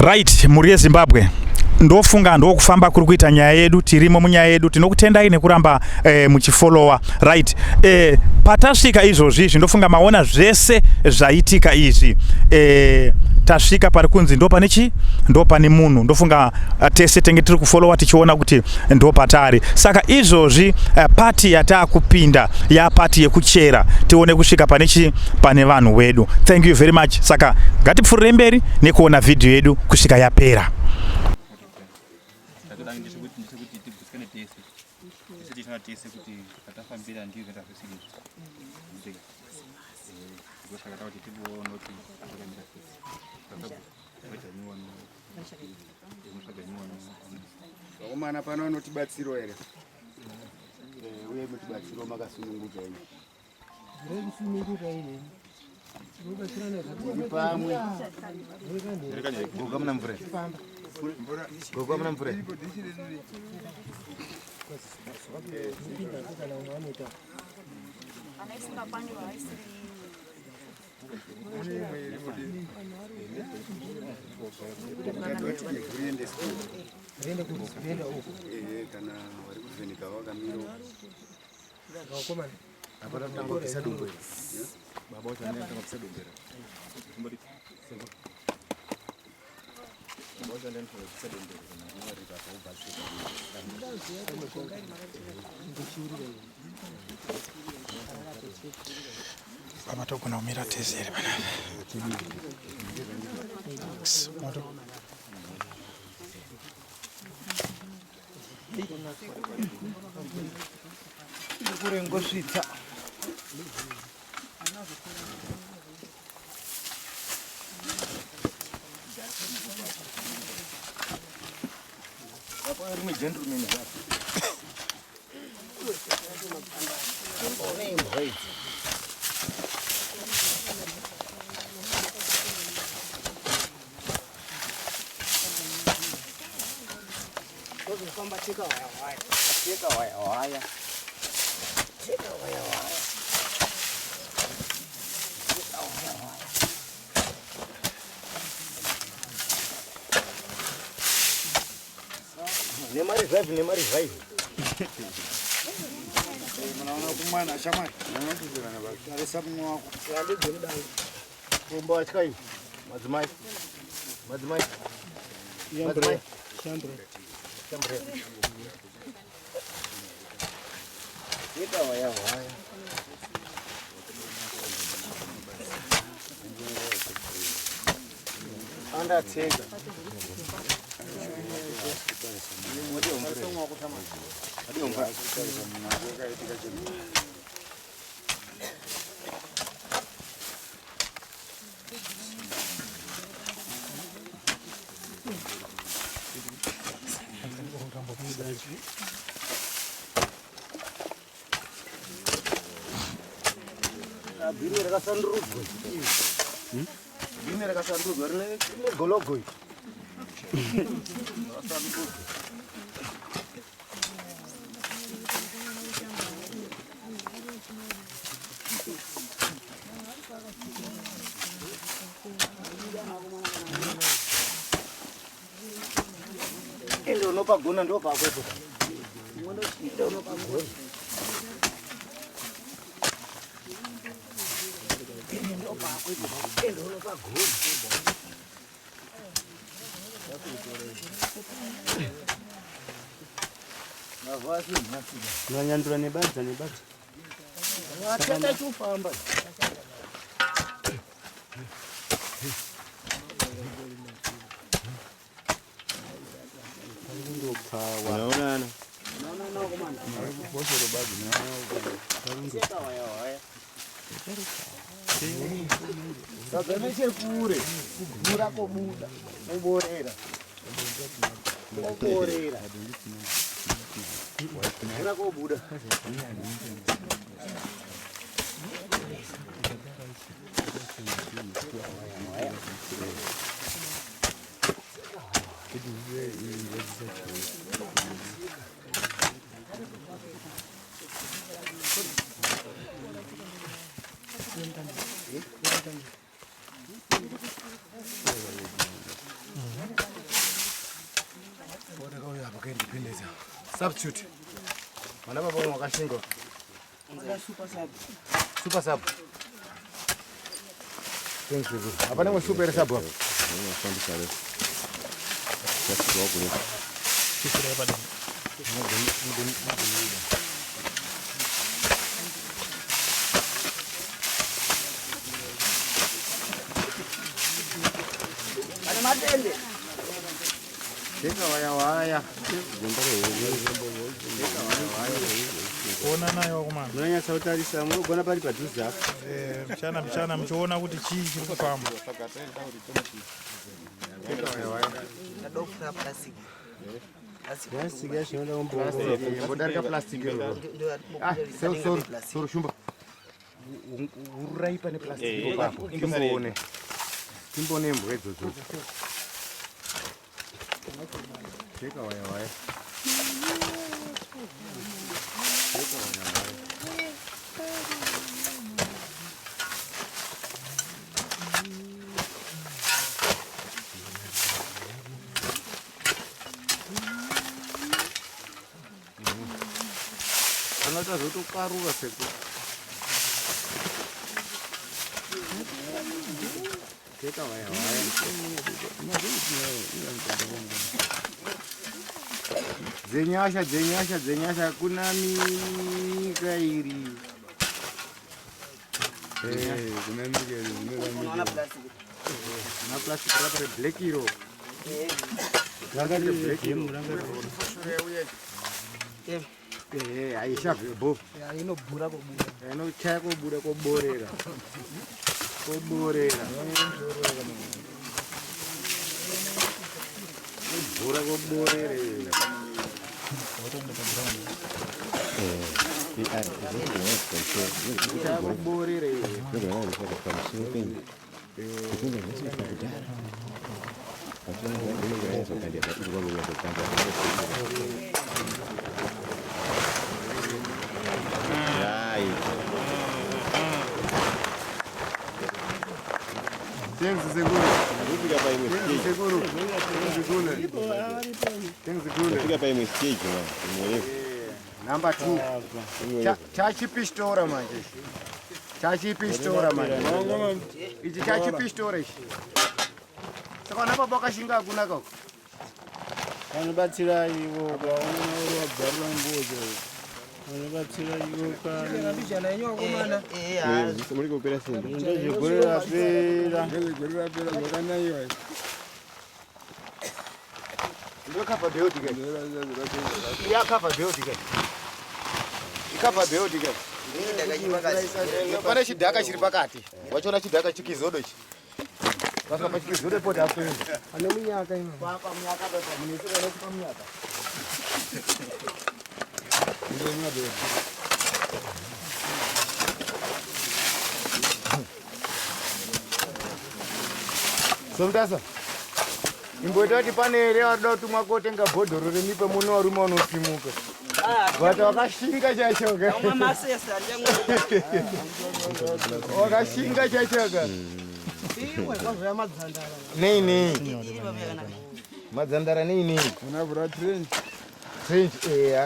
Right, muri Zimbabwe. Ndofunga ndokufamba kuri kuita nyaya yedu, tirimo munyaya yedu, tinokutendai nekuramba muchifollowa. Right. Patasvika izvozvi ndofunga maona zvese zvaitika izvi. Tasvika pari kunzi ndo pane chi? Ndo pane munhu. Ndofunga tese tenge tiri kufollowa tichiona kuti ndo patari. Saka izvozvi party yatakupinda ya party yekuchera tione kusvika pane chi? Pane vanhu wedu. Thank you very much. Saka ngatipfurire mberi nekuona video yedu kusvika yapera. Omana pano anotibatsiro ere. Uye mutibatsiro makasununguka ine. Sununguka ine. Pamwe. Goga mna mvura. Goga mna mvura. Kana vari kuvhenika vakamiro apana tango kisadombera baba wacho anaenda tango kisadombera kumbari baba wacho anaenda tango kisadombera kana wari baba ubatsika Baba tokuna umira tezere bana. kurengosvitsa apa ari mugentleman nemari drive manaona kumwana shamari nanotizirana vatarisa mumwe wako yandidzemudango kumba watyayi madzimai shambre waya andatsenga bhini rakasandurudzwa rine gologoi ende unopagona ndo pakwepo ende unopagona nanyandura nebadza watenda chufamba unaonana saka nechekure kuvhura kobuda muborera vhura kobuda Pendeza. Substitute. Mana baba wakashinga. Super sub. Thank you. Hapana mwa super sub hapa. Asante sana. Sasa kwa kule. Sisi hapa ndio. Ana matende. Teka waya. Kuona nayo kumana. Mnanya sautari samu gona pali padhuza. Mchana mchiona kuti chii chiri kufamba. Teka waya. Ndofura plastic. Plastic ya shona plastic. Bodarika plastic yo. Ah, so shumba. Uraipa ne plastic papo. Kimbone. Kimbone mbwedzo zo. Teka waya. Another roto karura seku. Teka waya. Zenyasha kuna mikairi. Kuna mikairi. Unaona plastic. Na plastic rubber black hero. Rubber black hero. Aisha bo. Inobhura kubura. Inochaya kubura kuborera. Bhura kuborera. Number 2. Chachipistora manje. Ichi chachipistora ichi. Saka napa bakashinga hakuna kako. Vanobatsira ivo vaona vabvarira mbodzo vanobatsira ivo Muri kupera simba. ndezvegorera pera zvakanaiwa. Ndo cover build guys. Ya cover build guys. Cover build guys. Pane chidhaka chiri pakati. Wachiona chidhaka chikizodo ichi. Basa pa chikizodo poti afenda. Ane munyaka ino. Papa munyaka baba munisira nokupa munyaka. Ndio mwabe. Somtasa. Imboita kuti pane ere wada kutumwa kotenga bhodhoro remipe muno warume unosimuka. Wata wakashinga chachoka. Umwe masesa ndiyangwe. Wakashinga chachoka. Iwe kwazva madzandara. Nei. Iwe vana. Madzandara nei. unavhura trench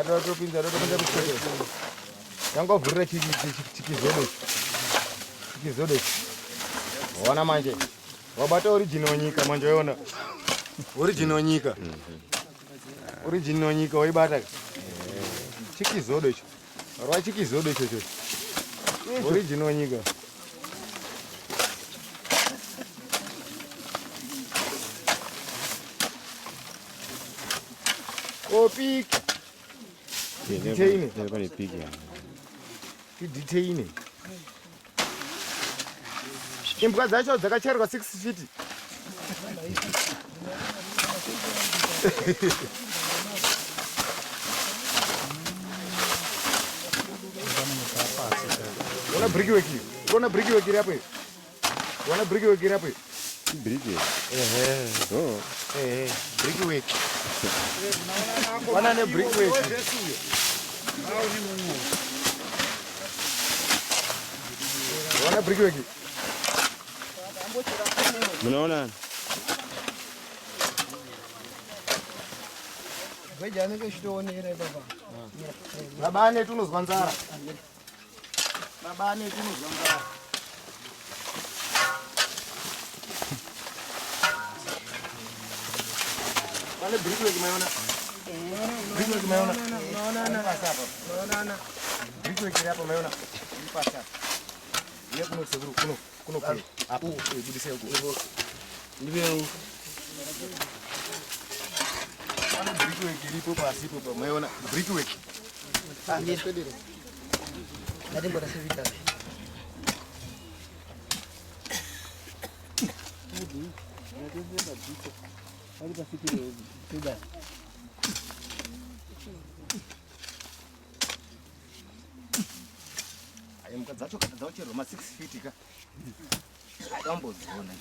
atotopinza kuchekera. Tangovhurira chikizodo. Waona manje. Wabata original nyika manje waona. Original nyika waibata. Chikizodo icho. Rwa chikizodo icho. Original nyika. Opik. Detaine. Imbwa dzacho dzakacherwa 6 feet. Wana brickwork hapo. Wana brickwork hapo. Brickwork. Brickwork. Wana ne brickwork. Wana brickwork. Mnaona? Vejani keshitoonera baba. Baba ane tunozwa nzara. Baba ane tunozwa nzara. Pane brickwork mayona. Brickwork mayona. No. Brickwork hapo mayona. Mpasa. Yeye kuno seguru kuno kwa. Hapo budise huko. Ndivyo. Pane brickwork ilipo pasi hapo mayona. Brickwork. Ndio pedere. Ndio bora sevita. Ayo dzacho kana dzaucherwa ma 6 feet ka. Akambodzona.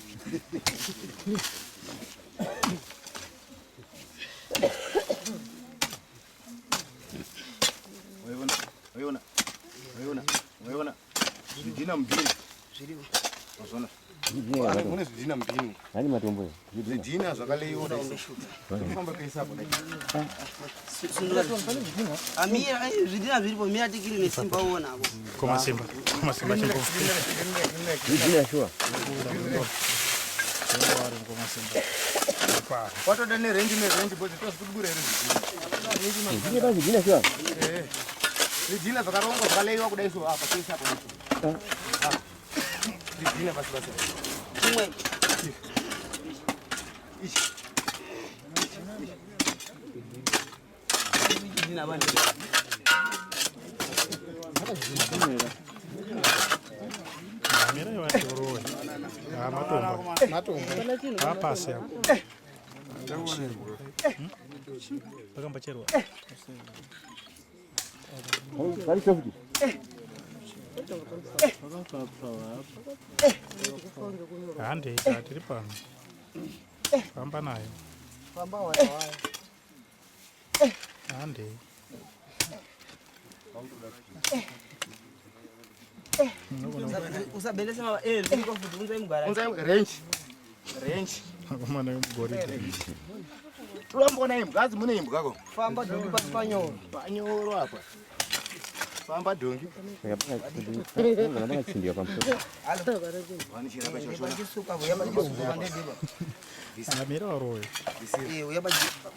Waiona. Zvidhina mbiri. Zviriwo. Mazvona. Mune zvidhina mbiri. Hani matombo. Zvidhina zvakaleiwa kufamba kaisapo dai. Amira zvidhina zviripo mira tikiri nesimba uona hapo. Koma simba chingo. Zvidhina shuwa. Koma simba. Watoda nerange boti tozikubura here Zvidhina zvidhina shuwa. zvidhina zvakarongwa zvakaleiwa kudai so apa kaisapo. Zvidhina basi. Chimwe. Zvidhina bani. Mira yo atorowe. Matombo. Apasi hapo. Bakamba cherwa. Kali sofuti. Hande tiri pano. Famba nayo. Famba waya. Hande. Usabeleza mama ziko futhi unze mgara. Unze range. Akomana mgori. Tulambona imbwa mune imbwa ko. Famba dongi pasipanyoro. Panyoro apa. Famba dongi. Ngapanga tsindiwa pamso. Vanishira pacho. Bajisuka uyaba jisuka ndediba. Amira warowe. Uyaba jisuka.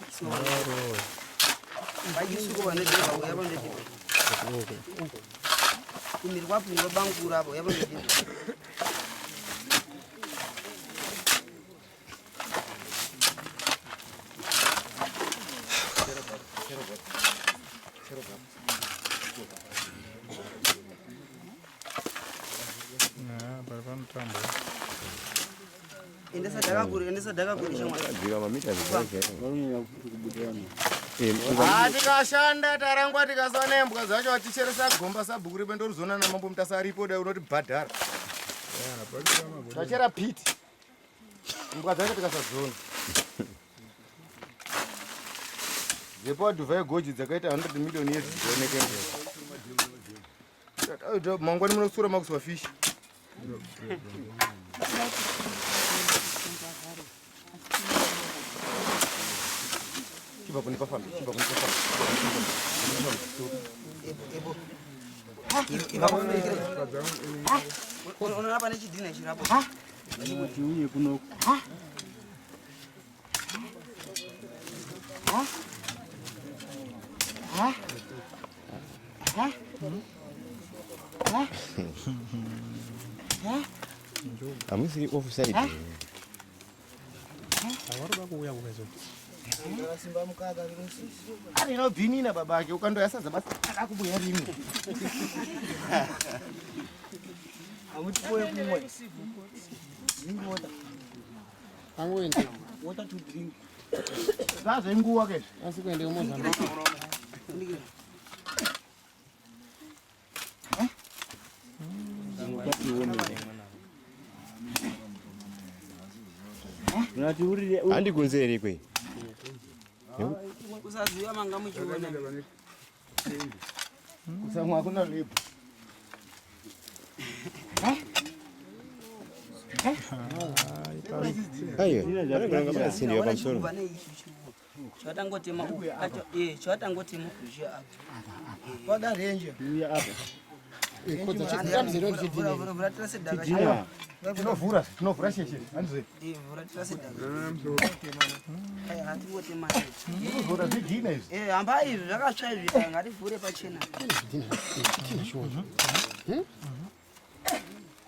Bajisuka ndediba uyaba ndediba. Kumirwa pungwa bangura abo uyaba ndediba. Endesa daga kuri shamwa. Zviga mamita zvaje. Tikashanda tarangwa tikasaona imbwa dzacho aticheresa gomba sabhuku ripe ndoruzona namambo mutasaripo dai unoti bhadhara. Tachera piti. Imbwa dzacho tikasadzona. Zepo adhuvha goji dzakaita 100 million years dzioneke mbwa. Mangwani munosura makuswa fish. Chiba kuni pafamba. Ebo. Iba kwa mbele. Unaona pane chidhina chirapo. Kuti uye kuno. Amusiri offside. Awaruba kuuya kuwezo. Simba mukaga rinsi. Ari inobvinina babake ukandoyasadza basi akakubuya rimwe. Amuti poe kumwe. Drink water. Angwende. Water to drink. Zvazo inguwa ke. Asikuende uMozambique. Unati urire Andi kunzeri kwe. Kusaziya manga muchiona. Kusamwa kuna lebu. Ayo, ngapanga tsindiwa pamsoro. Chatangotema acho chatangotema kuzhia apa. Pada range. Uya apa. Kodza chitamzero ndichidini. Vura trase daga. Tidina. Tinovhura sheshe. Hanzi. Vura trase daga. Ai hatingotema. Tinovhura zvidhina izvi. Hamba izvi zvakatsva izvi ngativhure pachena. Zvidhina shuwa.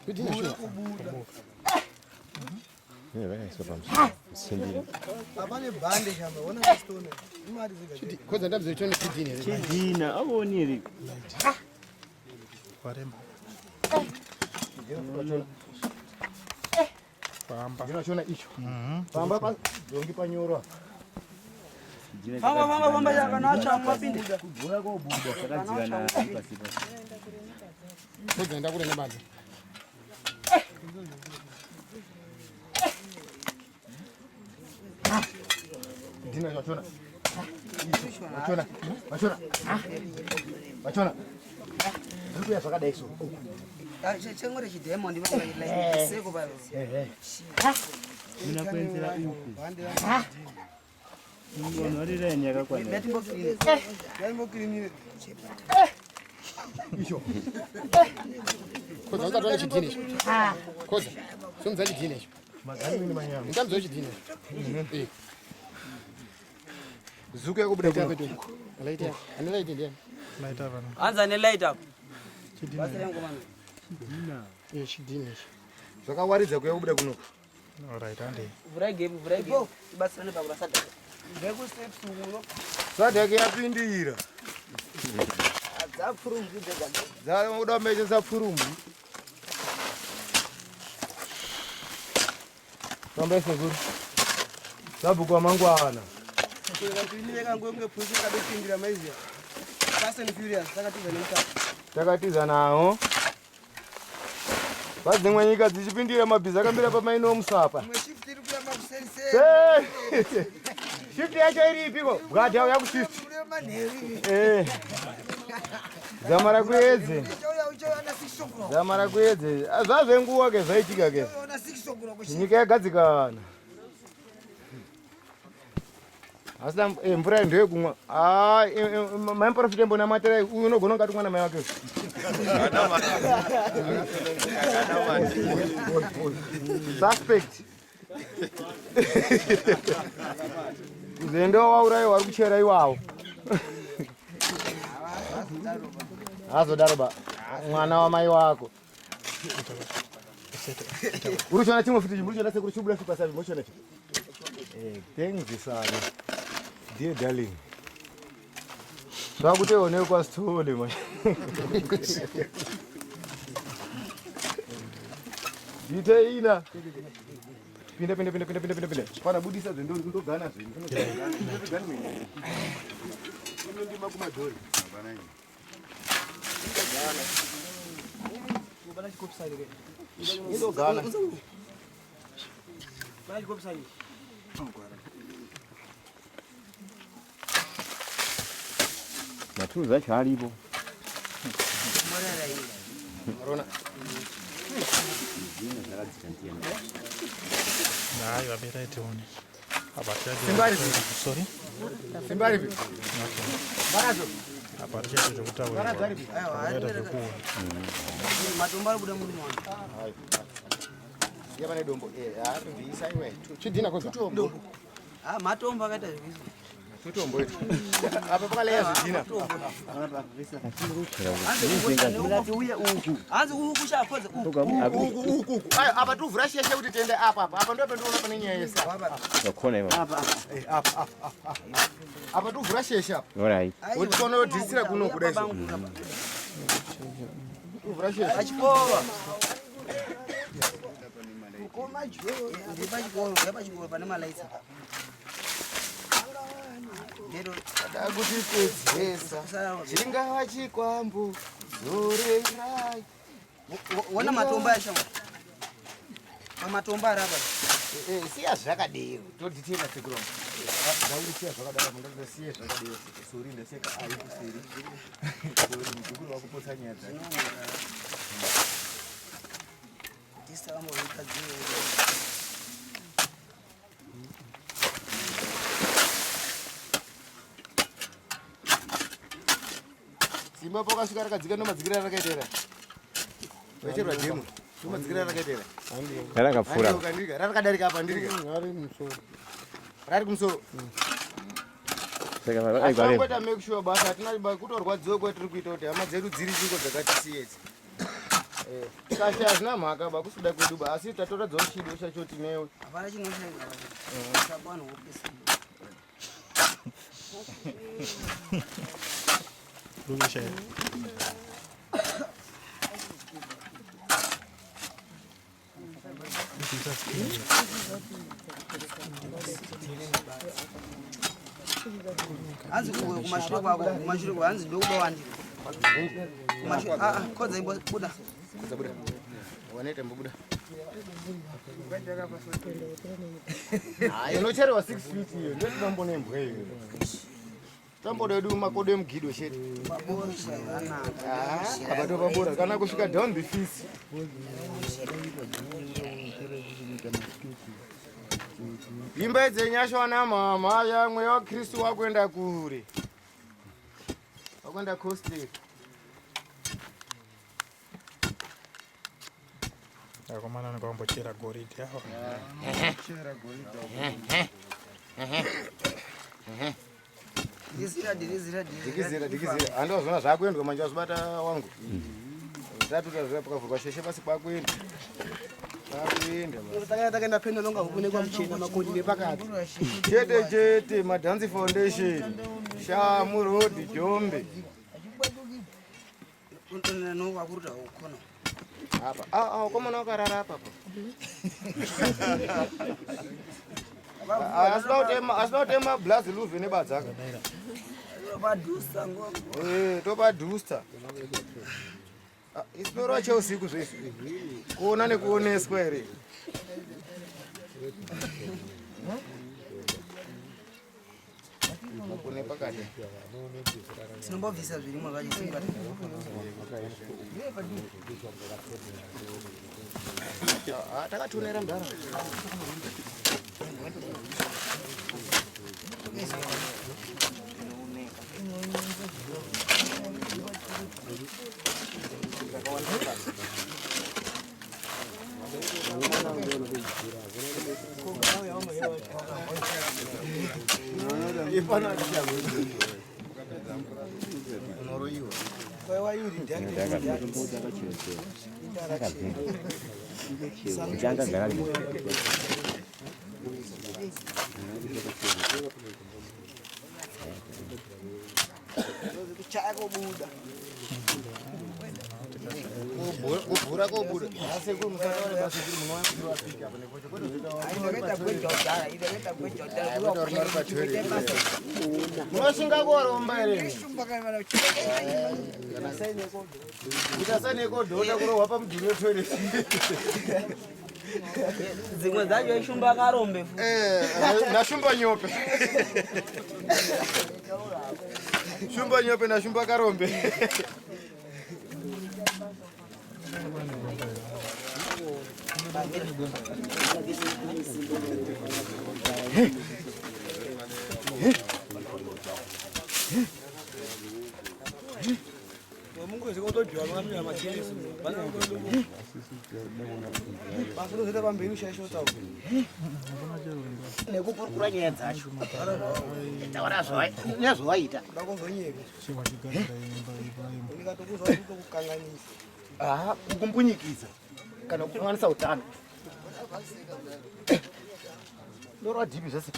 Zvidhina shuwa. Vakaiswa pamusindiro. Apane bhande shamba, ona kastone. Imari ziga. Kodza ndabzero chone chidhina here. Tidina awoniri. Waremba. Famba. Ndinachona icho. Famba pa dongi panyorwa. Famba yakanatsva mwapinde. Kubvura kobuda. Takadzivana pasi. Kodza ndakure nebanda. Dina wachona. Wachona. Ndikuya zvakadai so. Chengore chidemo ndivanga seko paro. Mina kuenzera uku. Ngono rireni yakakwana. Yaimbokirinire. Icho. Kodza ndakatona chidhina icho. Kodza. Somza chidhina icho. Magani mini manyama. Ndamzo chidhina. Zuku yakubuda kuno. Laita. Ani laita ndiani? Laita vana. Anza ne light up. Chidina. Basirengo mami. Chidhina. Chidhina icho. Zvakawaridza kuyakubuda kuno. Alright, ande. Vura game. Ibasirane pakura sadaka. Ndeko step suno. Sadaka yapindira. Dzapfurumbi dzega. Dzamuda meche dzapfurumbi. Pamba seguru. Zabukwa mangwana. Kuinireka ngombe pusi kadopindira maizia. Fast and Furious takatiza nemutaka. Takatiza nawo. Vadzimwe nyika dzichipindira mabhiza akambira pamaino musapa. Mwe shift iri kuya makuseri. Shift yacho iripiko? Bwati auya kushift. Zamara kuedze. Zamara kuedze. Zvazvenguwa ke zvaitika ke. Nyika yagadzikana. Asam mvura ndoye kumwa. Mai profit mbona matera uyu unogona ngati mwana mai wake. Suspect. Zendo waurayo wari kuchera iwawo. Azodaro mwana wa mai wako. Uruchona chimwe futi uruchona sekuru chibula futi pasavi mochona chi. Thanks sana. Dear darling. Zvakuteone kwa stole man. Diteina. Pinda. Pana budisa zendo ndogana zvinhu. Ndogana mimi. Ndima kumadhori. Bana. Bana chikopsai re. Ndogana. Bana chikopsai. Matuza acho aripo. Rona. Hayi wabera itione. Abatia. Simbari. Sorry. Simbari. Okay. Barazo. Abatia chokutawe. Barazo. Matomba ari kuda munhu mwana. Hayi. Yabane dombo. Ari ndisa iwe. Chidina kodza. Dombo. Matomba akaita zvizvi. Tutombo itu. Apa pakaleya zvidhina. Hanzi uku chakodza uku. Apa tuvhura sheshe kuti tende apa. Apa ndipo pendoona pane nyaya yesa. Yakona ivo. Apa. Apa tuvhura sheshe apa. Alright. Kuti tono dhisira kuno kudai. Tuvhura sheshe. achikoro kukoma jwe ndipachikoro pane malaitsa ndero kuti tedzesa chingava chikwambu zorerai wona matomba yashamba matomba araba siya zvakadero todhitena sekuroma ndaurisiya zvakadaro mundakuda siya zvakadero sori ndaseka ai kuseri sori mukuru wakupotsa nyaya dzake Imba pakasvika rakadzika nomadzikira rakaitera. Vacherwa demo. Nomadzikira rakaitera. Rakapfura. Rakadarika apa ndirika. Rari kumusoro. Saka vaigare. Ngoita make sure basa hatina kutorwadziwa kwatiri kuita kuti hama dzedu dziri chiko dzakatisiyedza. Kasi hazina mhaka bakusuda kwedu ba asi tatoradzawo chido chacho tinewe. Hapana chinoshaika. Sabana wopesa. Lumisha. Hanzi kumashiro kwako, kumashiro kwa hanzi ndokuba wandi. Kumashiro kodza imbobuda. Zabuda. Waneta mbubuda. Inocherewa 6 feet hiyo ndio tunambona embwe hiyo. Tamboda edu makodo emgido sheti. Abato babura kana kusvika down the fees. Imba dzenyasho na mama yamwe wa Kristu wakwenda kure. Wakwenda coastal. Akomana nikambochera goriti hapo. Chera goriti. Dikizira. Ando zona zvakuendwa manje azobata wangu. Zatuta zvapakavurwa sheshe pasi kwakuenda. Takaenda pendo longa hukune kwa mchina makodi nepakati. Chete Madanzi Foundation. Shamu Road Jombe. Untona no wakuruta ukona. Hapa. Koma na karara hapa. Asinautema blazi luve nebadzaka. Badusta ngo. Tobadusta. Isinoro cha usiku zvese. Kuona nekuoneswa ere. Kune pakati. Sinombovisa zvirimwa vachisinga. Takatonera ndara. Kubura. Asi kumusana basi munwa afika hapa nepocho. Mwashinga koromba ere. Utasane kodhona kurohwa pamudhuri wetoilet. Zimwe dzacho ishumba karombe fu. Nashumba nyope. Shumba nyope na shumba karombe. Mungu zikotojwa ngamira machiyesi. Bana ngo. Basulo zeta pambiri ushashota uko. Nekupurukura nyaya dzacho. Taura zvai. Nezvaita. Ndakuzonyeka. Ndikatokuzwa kuti kukanganisa. Kukumbunyikiza kana kukanganisa utano. Ndoro adibi zvese.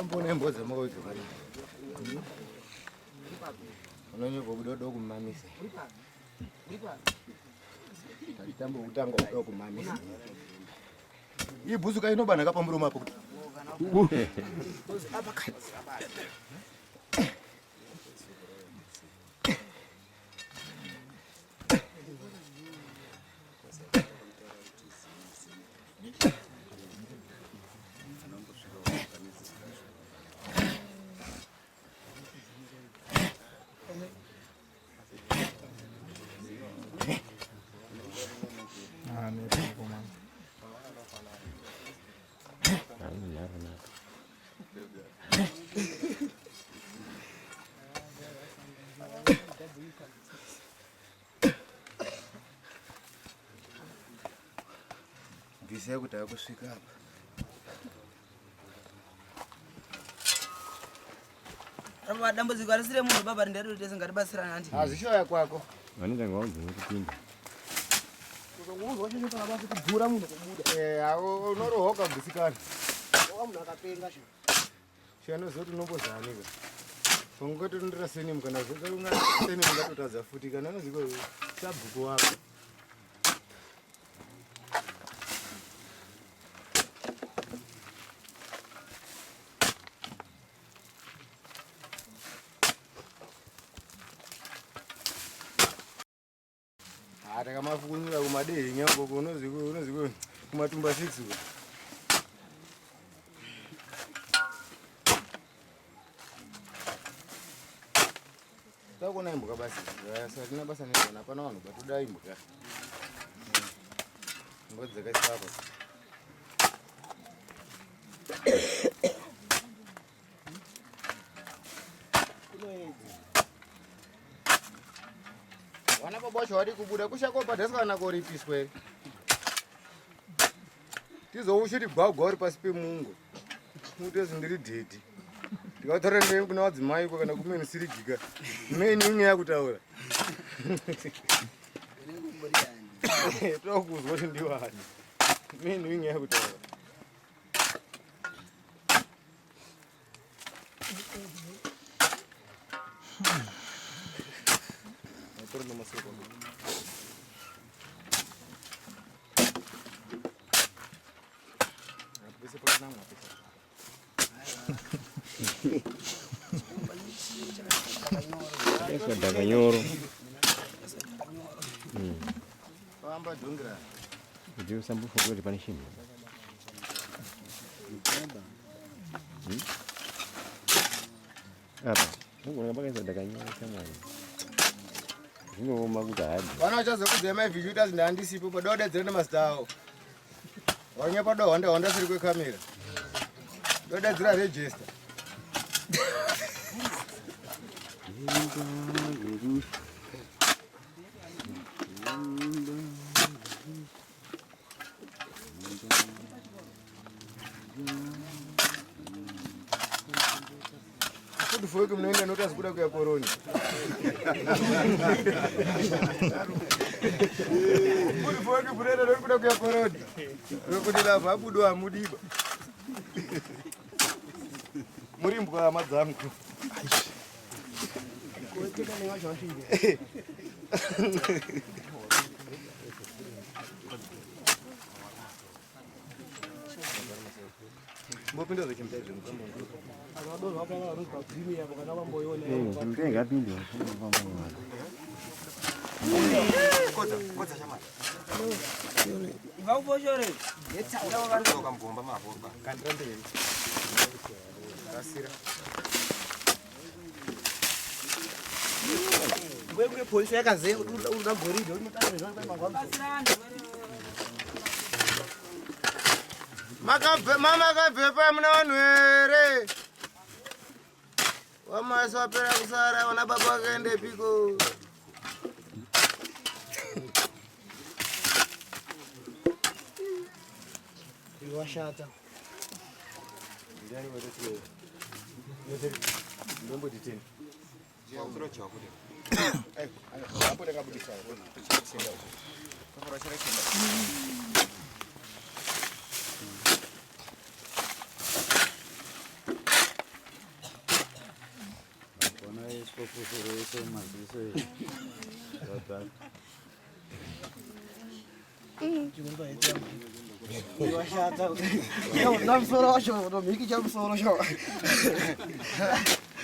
Mbona mboza mawezi bwana. Unonyo bobudodo kumamisa. Tambo utanga udogo kumamisa. Hii buzuka inobana kapa muromo hapo. Apa kati. Ndise kutaka kusvika hapa. Raba dambudziko risire munhu baba rindari kuti singatibatsirana anti. Azishoya kwako. Vanita ngwaunze kupinda. Uzwa chinhu chakabasa kudhura munhu kumuda. Awo unorohoka gusikana. Munhu akapenga sho. Shano zoti nombozanika. Ungoti ndira seni mukana zvoka unga seni ungatotadza futi kana unoziko sabhuku wako. Takamafukunyira kumadehenya nyangoko unoziko kumatumba 6 uko. Takona imbuka basi. Sasa tina basa nizona pana vanhu batoda imbuka. Ngodzeka isapa. Wana babosho wari kubuda kushako padhaska kana koripiswe. Tizoushiri gwagwa uri pasi pemungo. Mutezi ndiri dhedhi. Ndikatora ndei kuna wadzimai kana kumeni sirigika. Meni inge yakutaura. Tokuzwa kuti ndiwani. Meni inge yakutaura. Torno masoko. Apese por nada, apese. Essa daganyoro. Pamba dungra. Ndio sambu fogwe de panishimo. Apa? Mungu ngapaka essa daganyoro chamani. Zvino makudadi. Vana vachazokudzai mavhidiyo ndandisipo padodedzera nemazita avo. Wanya padahonda siri kwekamera. Dodedzera register. Kuti foi que mnoenda notas kuda kuya koroni. Kuti foi que mnoenda notas kuda kuya koroni. Rokuti lava abudo amudiba. Murimbwa amadzangu. Kuwekeka ni wacho washinde. Mbopinda zachimtaizvo mukambo. Akadozo wakanga vari pagrini yapo kana vamboiona. Mtenga pindi. Kodza shamari. Vakuposhore. Yetsa vari kutoka mbomba mavomba. Kandira mberi. Kasira. Wewe polisi yakaze uda goridhe unotanga zvanga pamagwambo. Mama kabvepa muna vanhu here. Wamasi wapera kusara wana baba wakaende piko. Iwashata. Ndani wetu. Ndombo diteni. Jia cha kule. Hapo ndakabudisha. Tuchikisenda. Kafara shara kenda.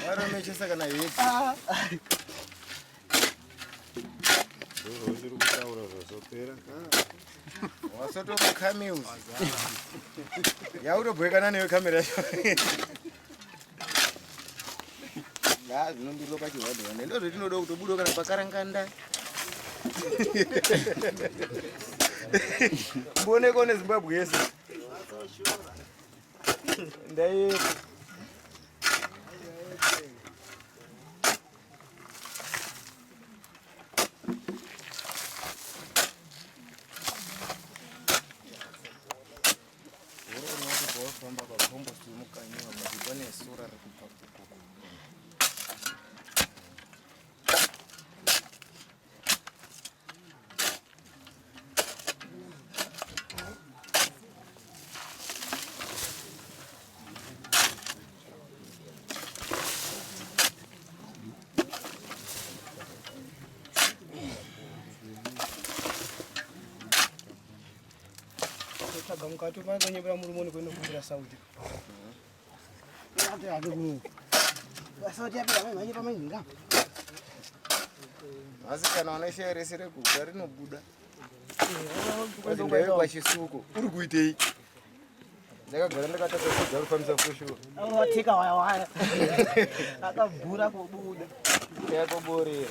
Waromechesa kana heti. Wasotoka cameos. Yaurobwekana newe kamera yacho. Ya zvinondiloka chiwadwa. Nendo zvetinoda kutobuda kana pakaranganda. Mboneko neZimbabwe yese. Ndai famba papombo simukanyi vamazibane sura rekupa mukati panonyembera murumoni kwenda kuira sauti. Asi kana unesheresere kuda rinobuda. Ndaiwe pachisuko uri kuitei? Ndakagara ndakatotodza kufambisa fushuro. Watika waya waya. Akabhura kubuda. Yakoborera.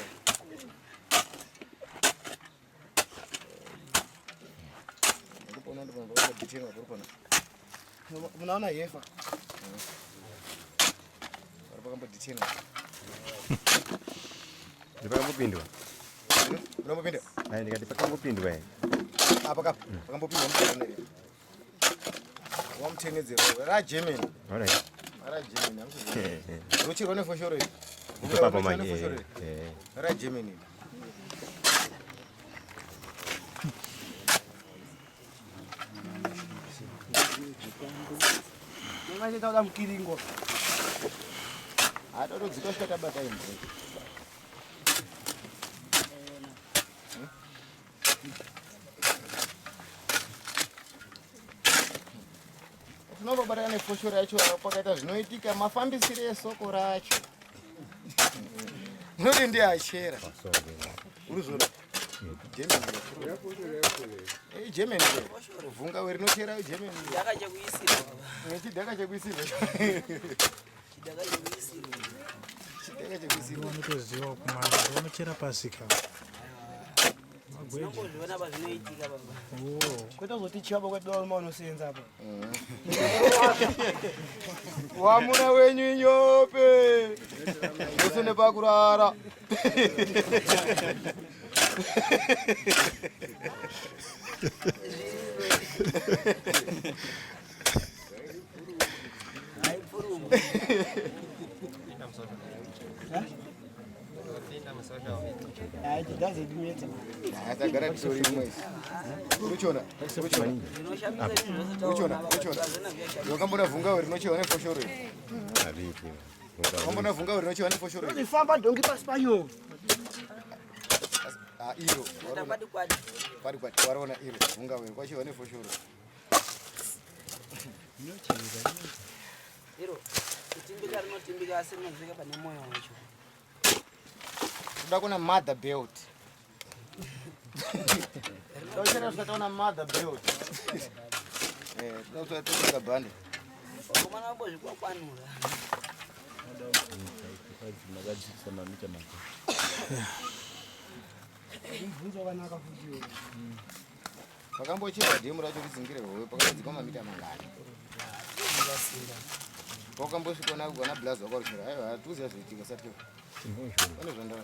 Munaona yefa varipakambodichena ndipakambopindwa unambopinda ndikati pakambopindwa apa pakambopindwa wamutengedzera ragerman ragerman ruchirwa nefoshoro ragerman Ngachitaura mukiringo. Atotodzika kusvika tabata imwe. Tinobabata nefoshoro yacho pakaita zvinoitika mafambisire esoko racho. Noti ndiachera. Uruzona. German vunga werinochera German Yakaje kuisira. Chidhaka chekuisirwa. Chidhaka chekuisirwa. Chidhaka chekuisirwa. Unotoziva kumanda unochera pasika. Zvinongozviona pazvinoitika baba. Kwete zoti chivapa kwedora unosenza apa. Wamuna wenyu inyope. Usine pakurara. Atagara tori imwe. Uruchona. Wakambona vhunga uri nochiwa nefoshoro. aripo Wakambona vhunga uri nochiwa nefoshoro. Unifamba dongi pasi panyo. Iro. Ndapati kwadi. Kwadi waraona iro. Vhunga uri kwachiwa nefoshoro. Iro. Kutimbika rinotimbika asi rinozvika pane moyo wacho. Kuda kuna mother belt. Ndochera tukataona mother belt. Ndotsvaka bhande. Komana wabo zvikwakwanura. Makadzikisa mamita mako. Mvunzo wanaka futi. Pakambochera dhemu racho rizingire howe pakadzika mamita mangani. Wakambosvika na blaze wakarushira. Aiwa hatuziva zvoitika sati. Pane zvandava.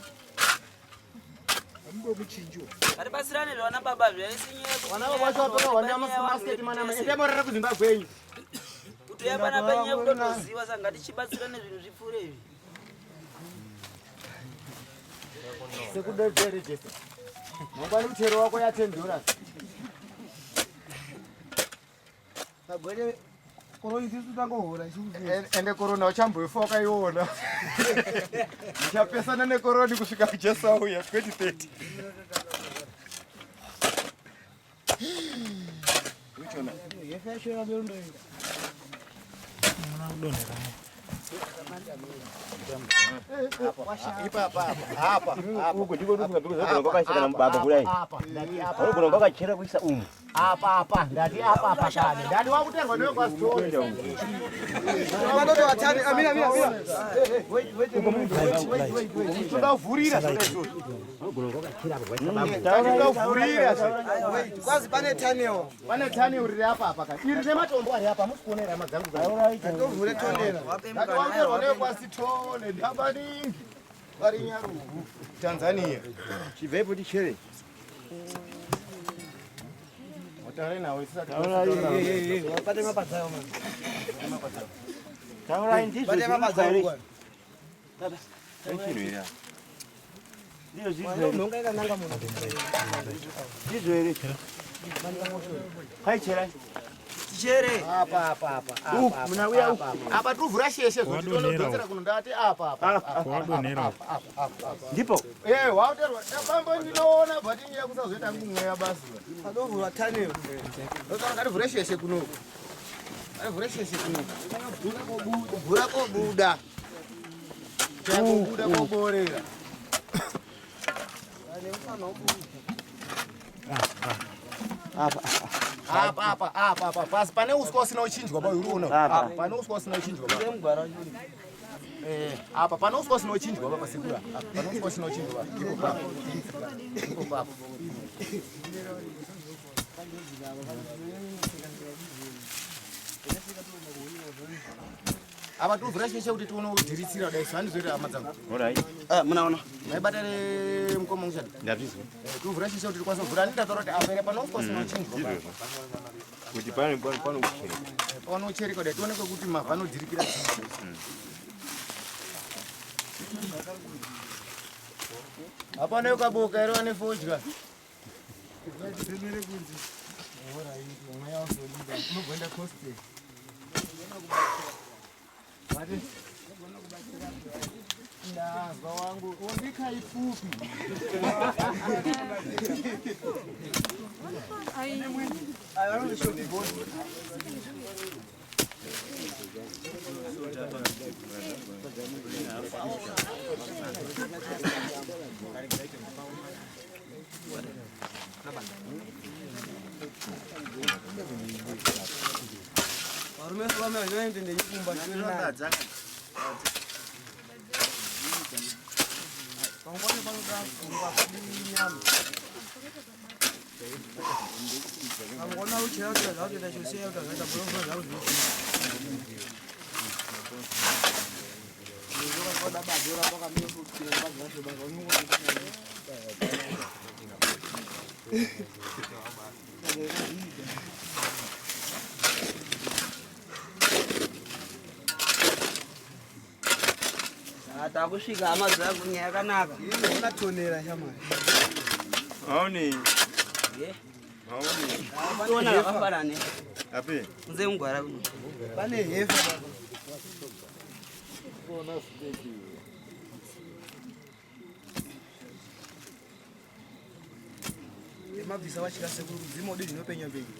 Ambo muchinjo. Ari basirane zvana baba zvaisinye. Wana wacho watoka wanda masket mana. Ende morera kuZimbabwe yenyu. Kuti yapana penye kutoziva sanga tichibatsirane zvinhu zvipfure izvi. Sekudai register. Mangwani mutero wako ya $10. Pagwele koroni tisi tutangohora ende korona uchamboifa wakaiona. Ndichapesana nekoroni kusvika kujesu auya 2030. Uchona yefe yashora berundo iyi Uko ndiko ndikungapika zvakashaka namubaba kudai. Uri wakachera kuisa umu. apa ndati apa kade ndati wakutenga ndiwe kwasitore matoto atani amina wait tudavhurira zvakaizozo kwazi pane tanewo riri apa kade iri nematombo ari apa musi kuonera madzangu tovhure tondera ndati wakutenga ndiwe kwasitore ndabaningi vari nyaruhu Tanzania Chibvepo tichere. Taure nawe isati wapate mapadzayo man Taura ndizvo. pate mapadzayo Tata. Chiro. Ndiyo mwana zvizvo. unonga ikananga munhu Ndizvo ere. Kaichera. tichere Muna uya uku. apa tuvhura sheshe zvotitonodzodzera kuno ndati apa Ndipo. wauterwa ndapamba ndinoona bhati nyaya kusazoita kumweya basi padovhurwa tanewo ndotsara ngativhure sheshe kuno ngativhure sheshe kuno kubvura kobuda chakobuda koborera apa pasi pane uswa usina uchinjwa pa uriona pane uswa usina uchinjwa pa apa pane uswa usina uchinjwa pa pasikura pane uswa usina uchinjwa pa ipo pa apa tuvhura sheshe kuti tione kudhiritsira dai sandizoita hama dzangu munaona maibata remukomo mushadi Ndazvizwa. tuvhura sheshe kuti tikwanisa kuvhura nditatora kuti apa ere pane uswa usina uchinjwa Kuti pane kuchera. pano uchereka dai tioneke kuti mavha anodzirikira hapana ukaboka ere wane fodya unogwenda coste ndazwa wangu ondika ipfupi varume vame vanoendende nyikumba pangwane panoda kungwa nyama pangona uchera kuti zvautoita choseya kuti zvakaita bhurongwa zvauti takusvika hama dzangu nyaya yakanaka unatonera shamari Aone. tiona zvakafanane Ape. kunze mugwara kuno pane hefa emabvisa vachika sekuru dzimodi dzinopenya penya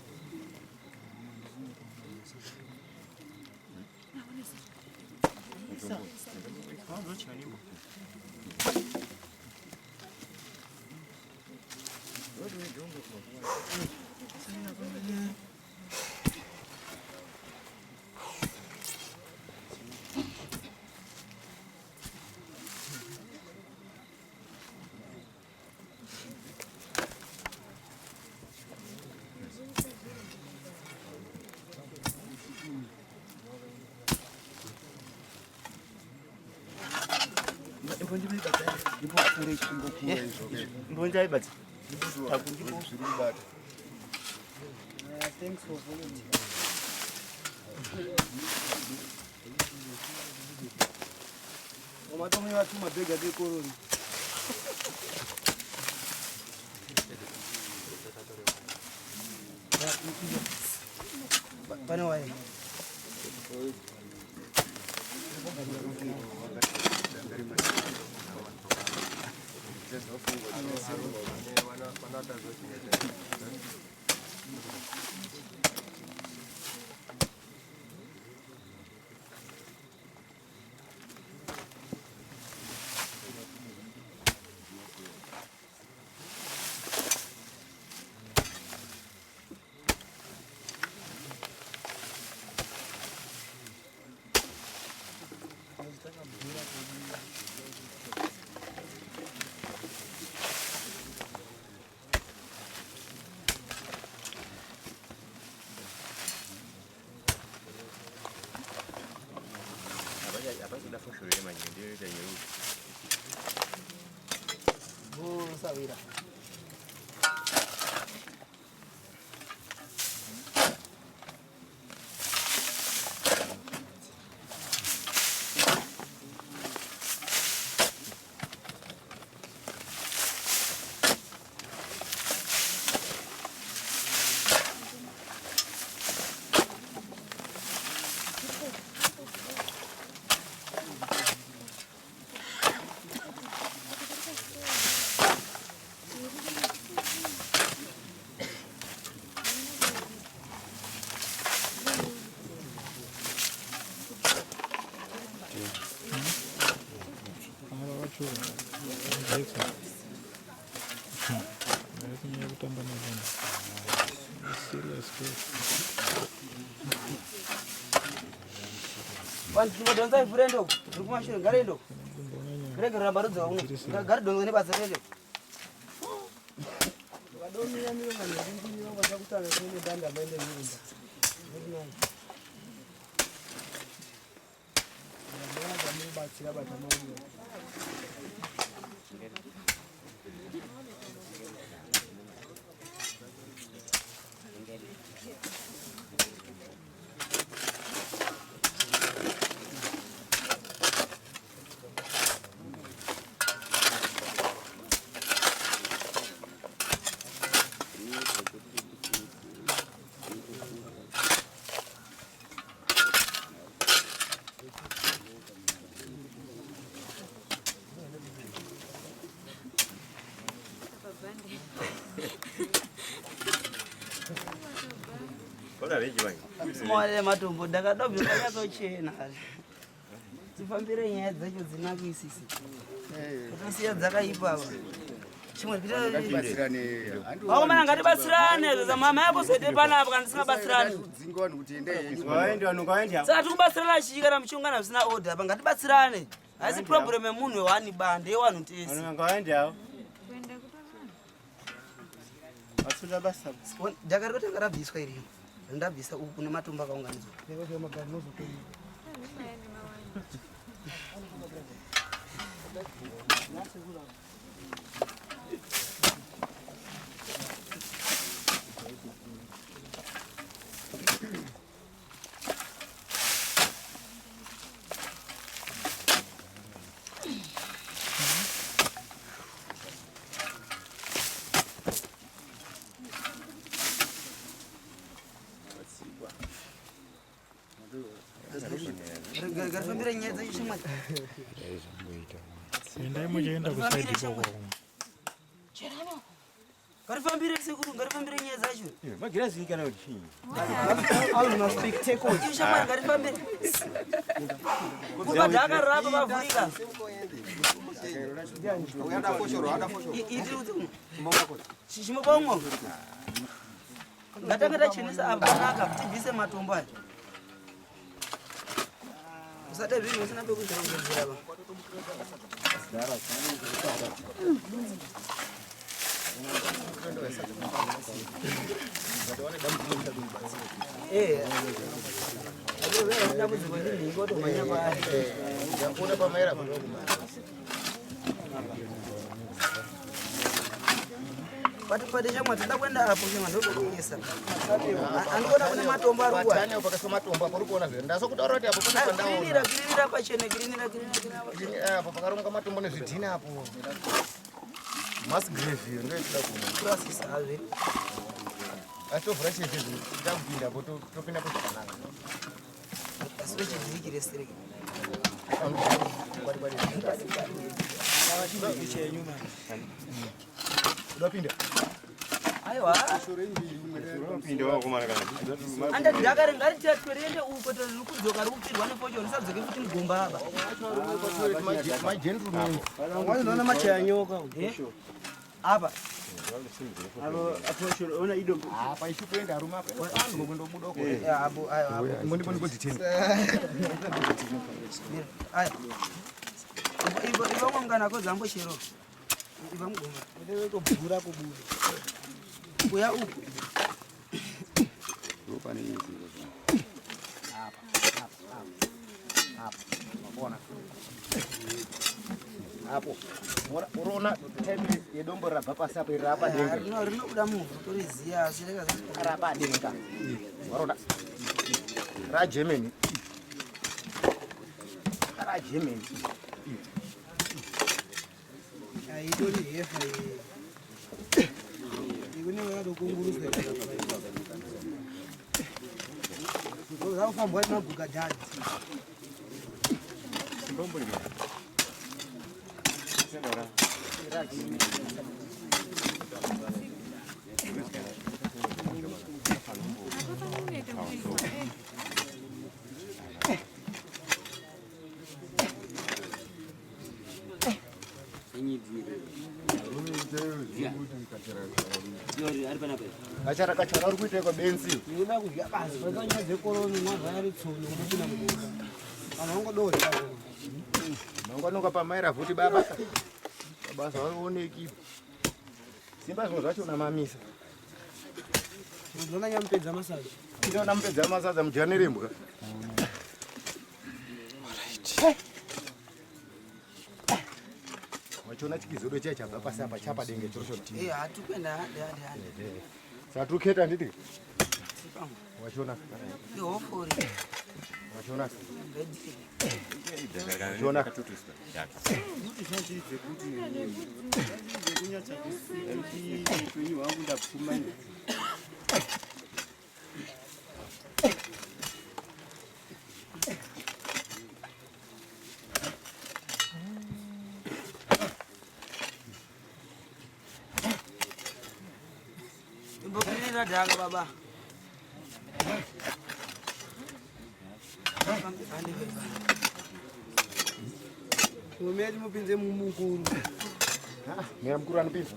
Ndonjaibati. thanks for volunteering wamatomwe vatuma bhega bekoroni pane waye Sabira. Wanti friendo, rukuma shiro garendo. Greg rabaruza uno. Gardo ne basarele. Wadomi ya mimi ngani ndini wangu zakutana kwenye danda bende nyumba. Ndio mimi basi hapa tamani. Small matumbo ndakadobva kanyazochena. Tifambire nyaya dzacho dzinakisisi. Kutosiya dzakaipa aba. Chimwe kubatsirane. Akomana ngatibatsirane zamama yako zoite panapa kana tisingabatsirane. Dzingoni kuti endei. Waenda. Saka tikubatsirana chikana muchungana zvisina order apa ngatibatsirane. Asi problem yemunhu wani bande yewanhu tese. Ngaendawo. Asula basa. Ndakarota ngarabviswa iriyo. Ndabvisa uku kuna matumba akaunganidzwa. Ndekoti magari nozotoyi. Garifambira nyaya dzacho chimwe. Sendai muchaenda kusaidi koko. Garifambira sekuru garifambira nyaya dzacho. Magirazi kana uchi. All must speak take on. Ishamari garifambira. Kubadaka rapa bavulika. Uyanda foshoro. Iti uti. Chimobongo. Ngatanga tachinisa abanaka tibvise matombo aya. Usade vinhu usina pekuzvirongedzera ba. Dambudziko ndinhingi otomhanya paari. Ndakuna pamaira Pati chamwa toda kuenda apo chamwa ndokuisa. Andikuona kune matombo ari kuwa. Patane pakasoma matombo apo uri kuona zviro. Ndasokutaura kuti apo pane pandaona. Girinira pachene girinira. Apo pakaronga matombo nezvidhina apo. Mass grave ndio inoda kuona. Kurasisa ave. Atovhura chezvo ndakupinda apo topinda kuzvakanaka. Aiwa. Anda ndakare ngatitatwerende uko tokudzoka rikupirwa nefocho risadzoke futi mugomba aba. My gentleman. Wanaona machaya nyoka. Apa. Ona ido. Apa ichikuenda aruma apa. Ngokundobuda uko. Abo ayo. Mboni konditenga. Aya. Ibo mngana kozambo shero. Ibo mgomba. Ndewe kubhura kubuda. Uya uko. Ropa ni hizi. Mabona. Hapo. Unaona tembe yedombo rabva pasi apa irapa denga. Rinobuda munhu toriziya asi rega Rapa denga. Waroda. Ra Germany. Ra Germany. Aitori hefa ye. Ikune wado kunguruswe. Ngoba ufamba maguga dad. Ndombo ni. Senora. Kachara uri kuita kwa benzi. Ndoda kudya basi vakanyadze koroni mwana ari tsono kupinda muguga. Kana ungodori. Nonga pamaira futi baba. Basa waoneki. Simba zvino zvacho unamamisa. Ndona nyampedza masaji. Ndio nampedza masadza mujanere mbwa. Wachona chikizodo chachabva pasi apa chapa denge chorosho kuti. hatukwenda hande. Satuketa nditi. Wachona. Ihofori. Wachona. Jona katutusta. Kuti zvachiite kuti kunyatsa kusiya upenyu hwangu ndapfumanya. Imbopinira dhaka baba. Umedi mupinze mumukuru. Mira mkuru anopinda.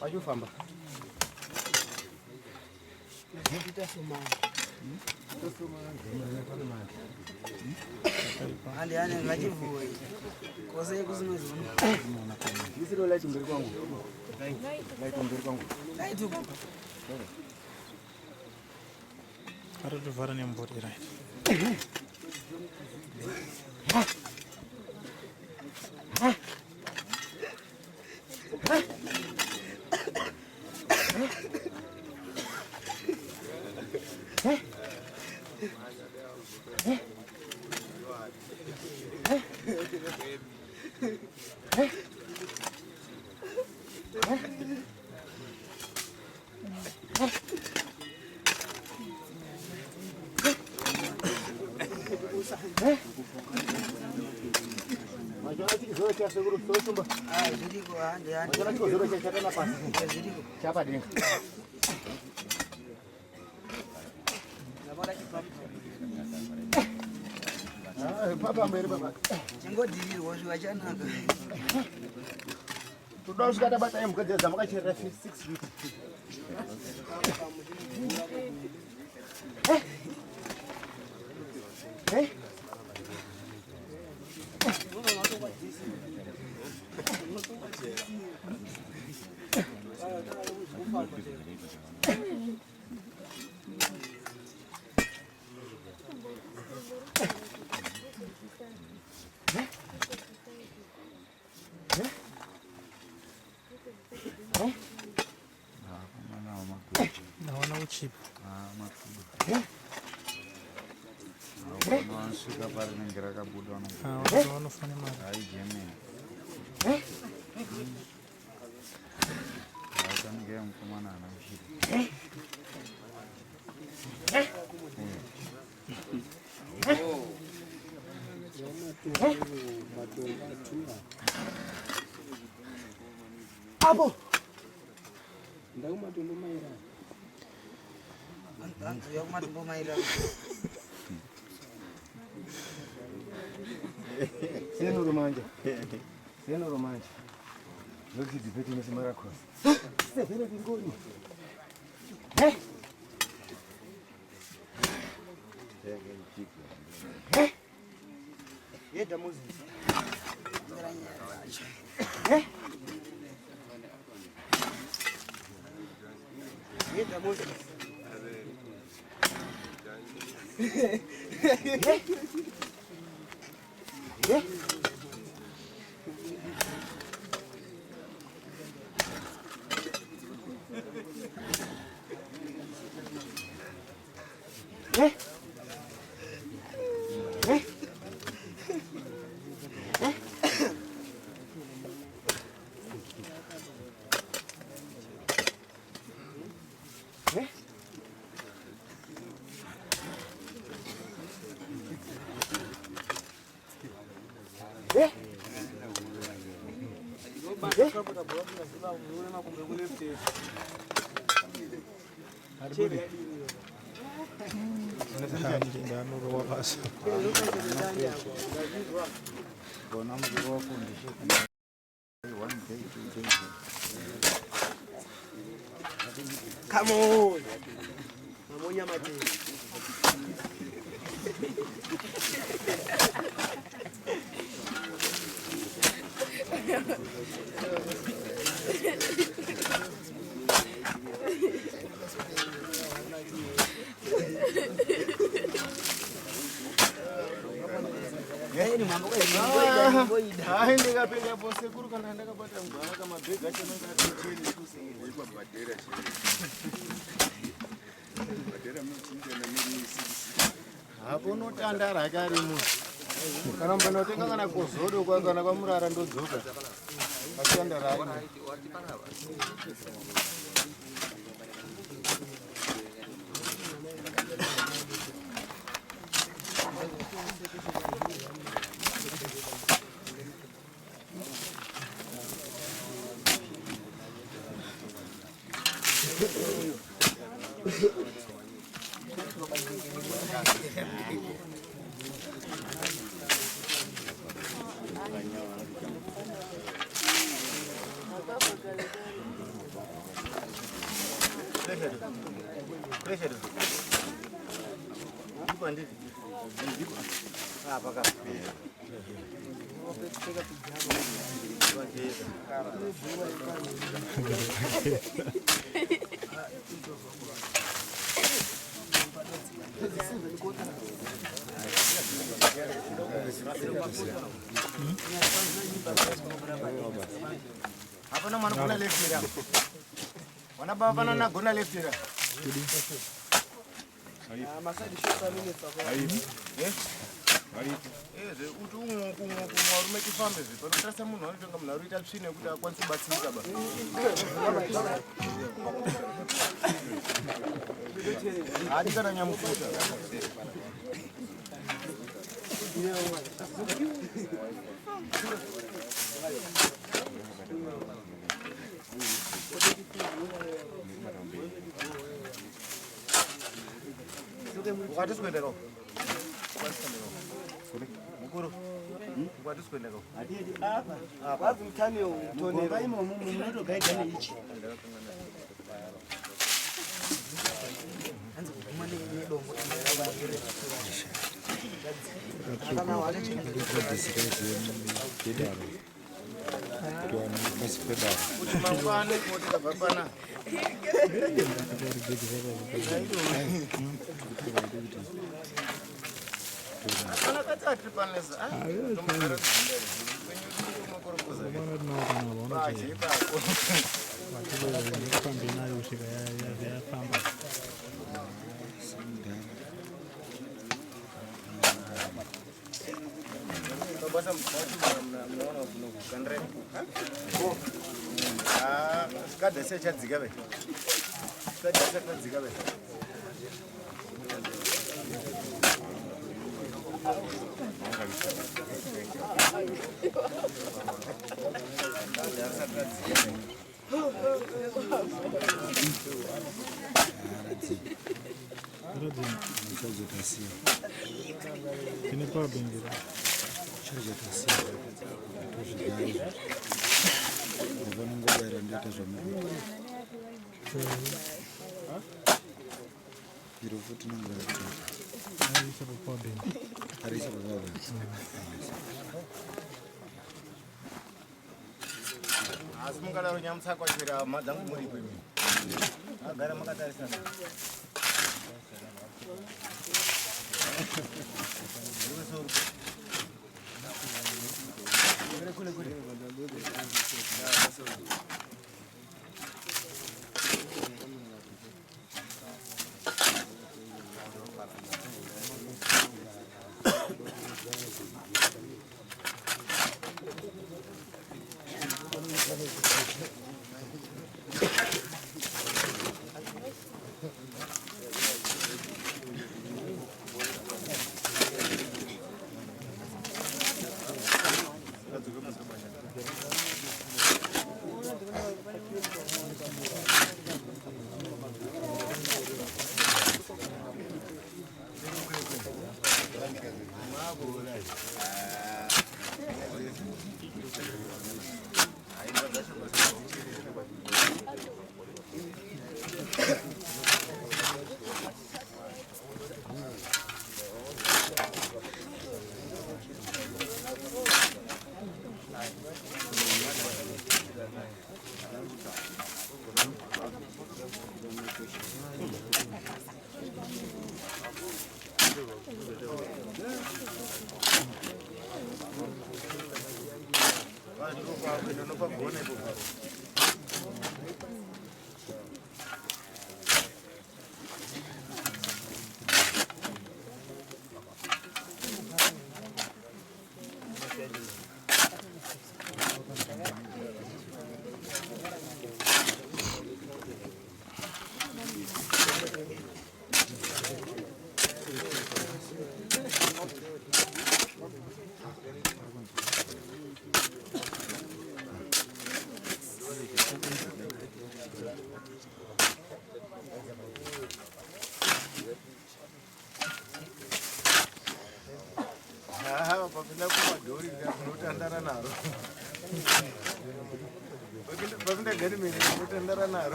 Wachofamba. Kuita somani. Hande ngachivuwe. Kose kusinozona. Isiro light mbele kwangu. Light mbele kwangu. Light uko. Aratovhara nemvura right. Wachona chikizodo chaseguru sochumba. Zviriko hande. Wachona chikizodo chachatana pasi. Zviriko. Chapa denga. Papa mbere baba. Chingodhirirwa zvachanaka. Toda kusvika tabata mukadzi dzamakacherera 6 feet. Naona uchipa. Vanosvika pari nenge rakabuda Vanofane mari. haijemeni vakange mukomana ana mushiri Abo. Ndau matombo maira. Ya matombo maira. Seno romanja. Seno romanja. Look at the pettiness miracles. Severa vingoni. Yeda Moses. Yeda Moses. Come on. Mamonya mate. Hai ndikapinda posekuru kana ndakabata ngwara kama bhega chenanga atocheni kusei kwa badera chini. Badera mchinja na mimi sisi. Hapo notandara kari mu. Kana mbona utenga kana kozodo kwa kana kwa murara ndodzoka. Akandara ari. Apa nama guna left here? Mana bapa nana guna left here? Masa dishuka mimi sasa. Uti umwarume chifambe panotarisa munhu anotonga munhu ari kuita tsvina yekuti akwanisi kubatsirika ba. Hadi kana nyamufuta. Ukati sikwendeko. Mukuru. Ukati sikwendeko. Atidi apa. Wapi mtani utone. Kwa imo munoto gaida ne ichi. Anza kumane nedongo ndera bagere. Kana wale chini. Kuti mangwane kuti kabvapana. Ana katatu panesa. Kada sai chadzika be. Kada sai chadzika be. Asimungala nyamsa kwa chira madangu muri kwemi. Agara makatarisa.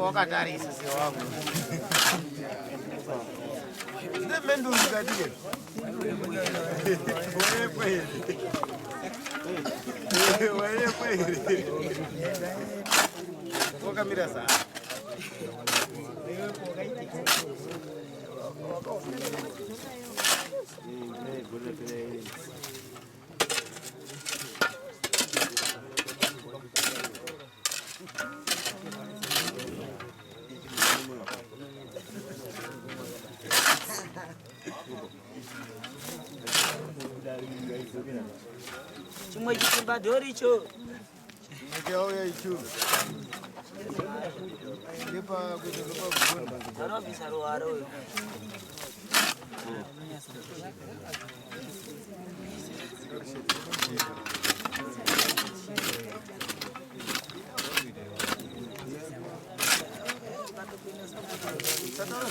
Wakatarisa si wangu. Ndio mendo zikadike. Wewe kweli. Kwa kamera sana. Chimwe chitimba dhoricho. Ngeoya ichu. Lepa kutoka Zaro bisaro waro. Sadara.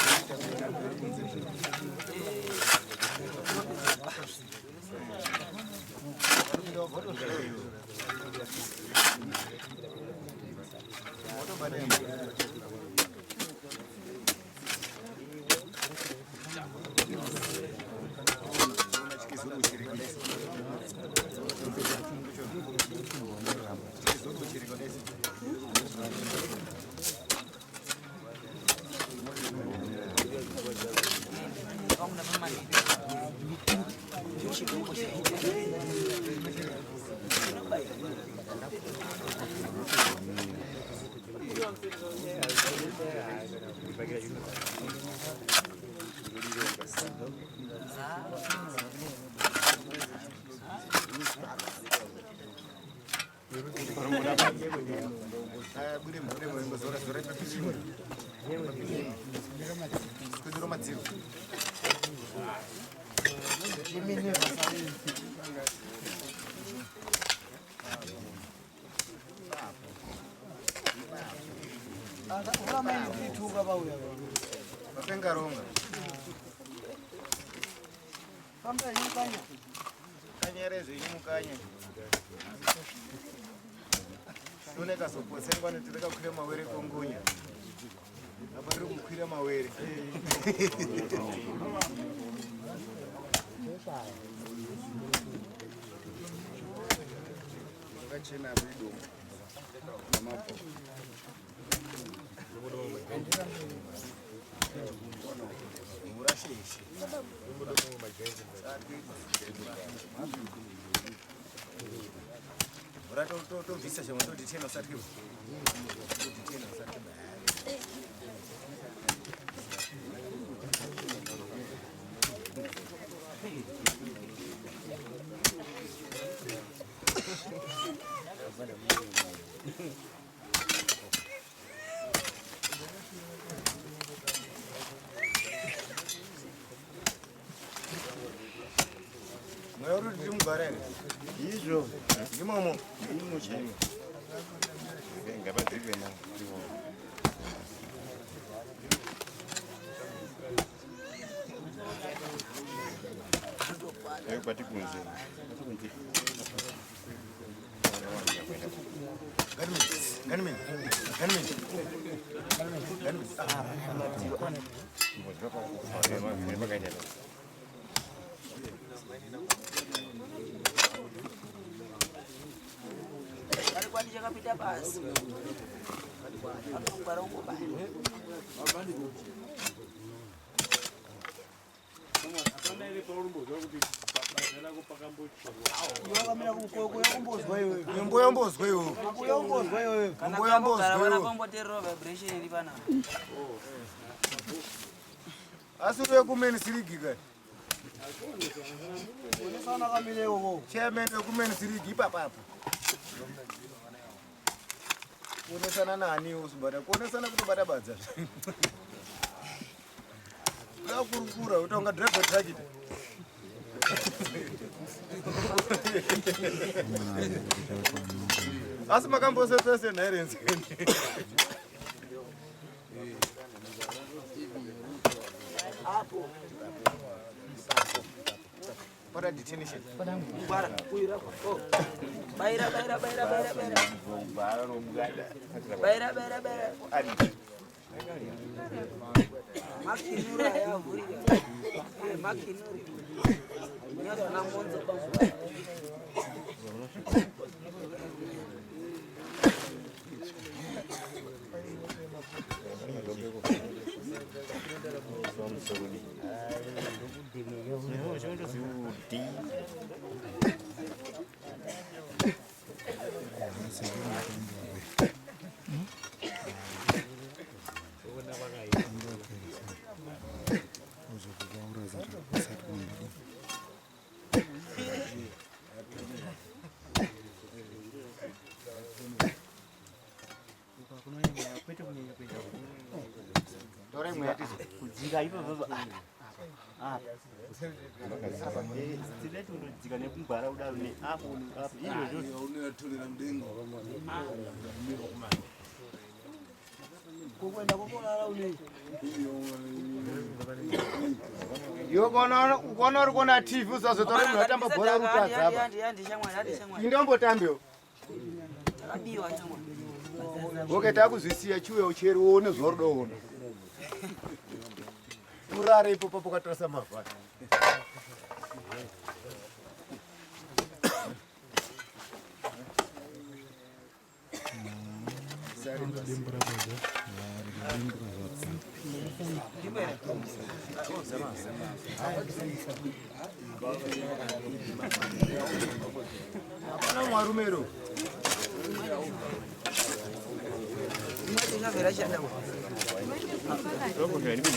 Hapana mwarumero.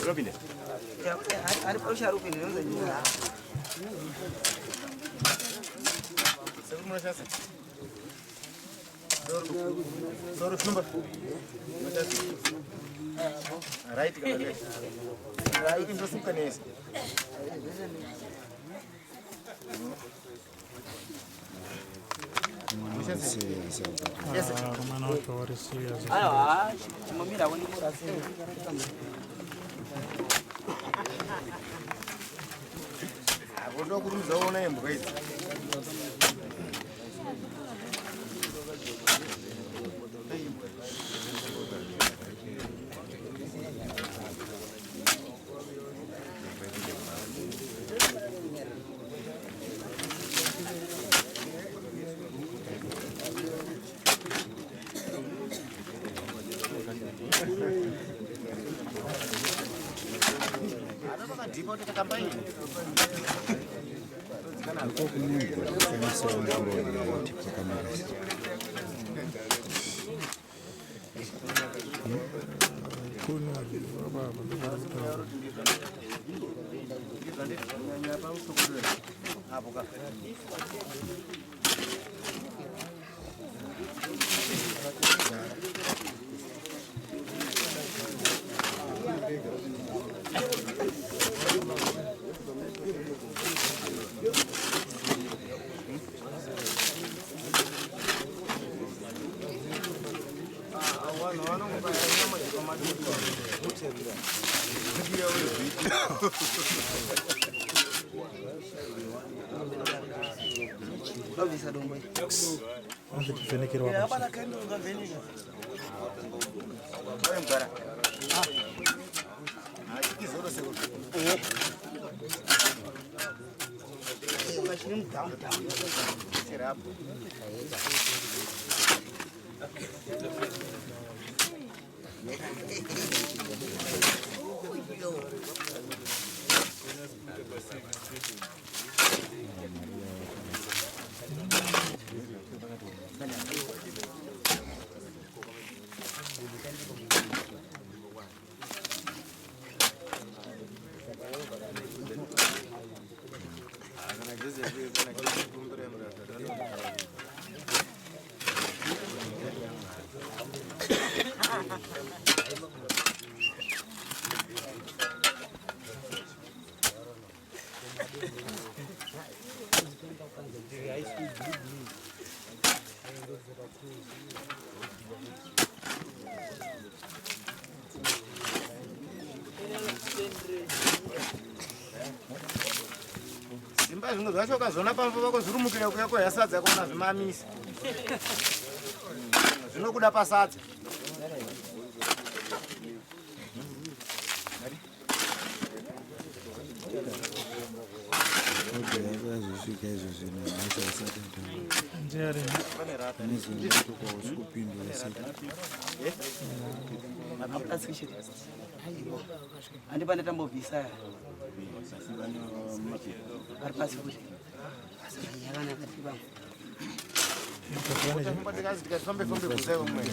Robin. Ari pausha rupini ndio ndio. Soro shumba. Right kale. Right ndio sukanesi. Yes. Kama watu wari serious. Ayo, chimamira woni murase. Avodo kuruza ona embwa hizi. Babisa dombo. Onde tufenekerwa Ya hapa na kendo ngaveni. Wewe mbara. Kizoro sio. Kashini mtamu. Sirapo. Simba zvino zvacho ukazona pamwe pako zvirumukira kuyako yasadza kuona zvimamisa. Zvinokuda pasadza. Andi pane tambobvisa. Ari pasi kuti. Yakana katiba. Ndikazi tikafambe fambe kuzai vamwe.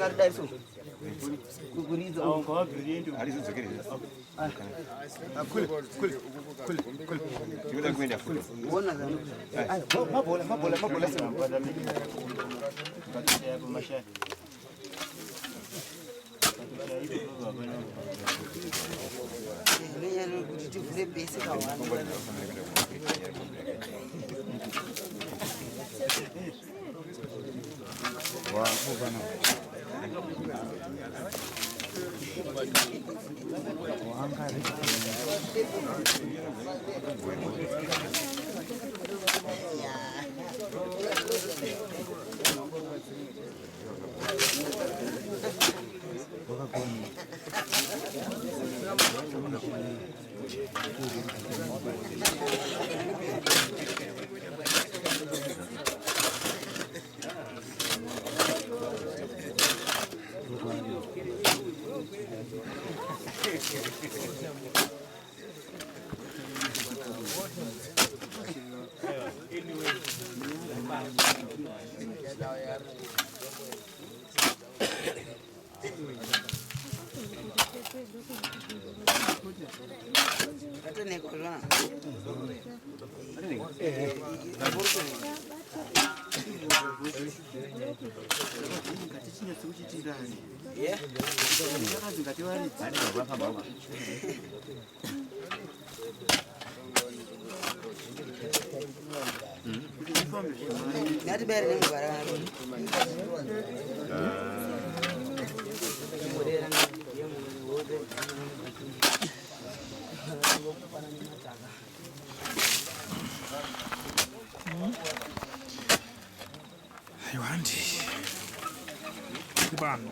Tingari dai so. Kukuridza. Alizozekereza. Kule. Tikuda kuenda fulo. Uona zanu. Mabola sana. Nenya kuti tivhure bese kawanda. Nati bere ni ngwara. Ayuhandi. Kubano.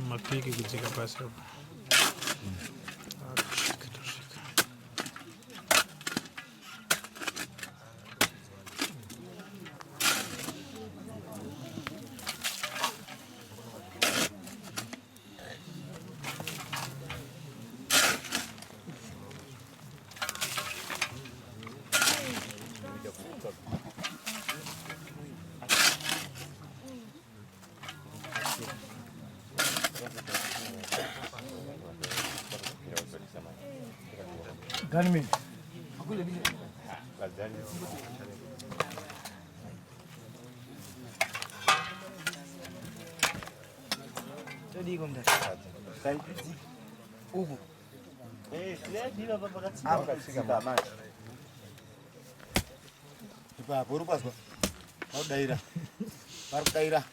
Mapiki kuchika pasi hapo. Gunman. Todi kom da. Ugu. Dina baba katika mama. Ipa buru paswa. Baru daerah. Baru daerah.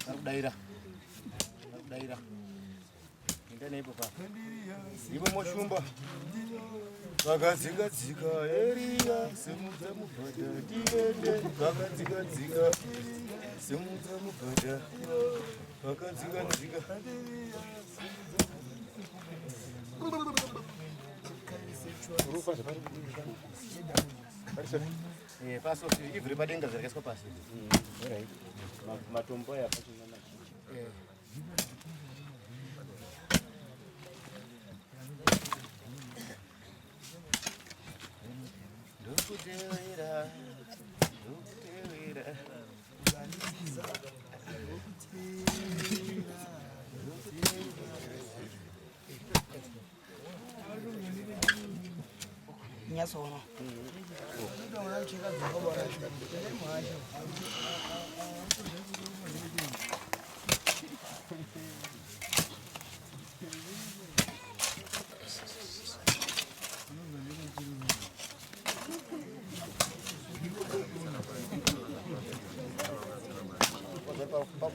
Baru daerah. Baru daerah. Ngene ipo pa. Ipo moshumba. Vakadzika dzika eria semudza mubhadha tivende vakadzika dzika semudza mubhadha vakadzika dzika paso ivhiri padenga zvakaiswa pasi Matombo aya Ndokutevera ndokutevera Nyasona.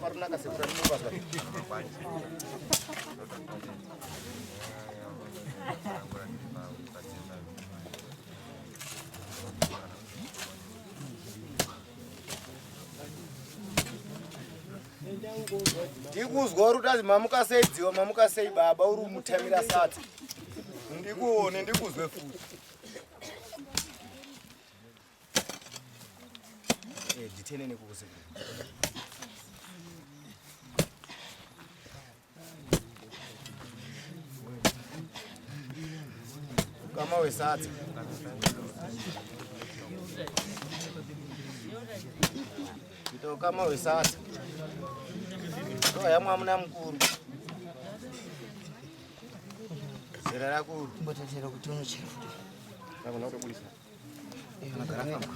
Paruna kasih berani mubasa. Ndikuzwa uri utazi mamuka sei dziwa mamuka sei baba uri mutamira sati. Ndikuone ndikuzwe futi. Nditene nekukuze. Kama wesati. Ito kama wesati. Toya mwamuna mkuru. Zera rakuru. Mbotatera kuti unochera. Nakona kutobudisa. Nagara pangu.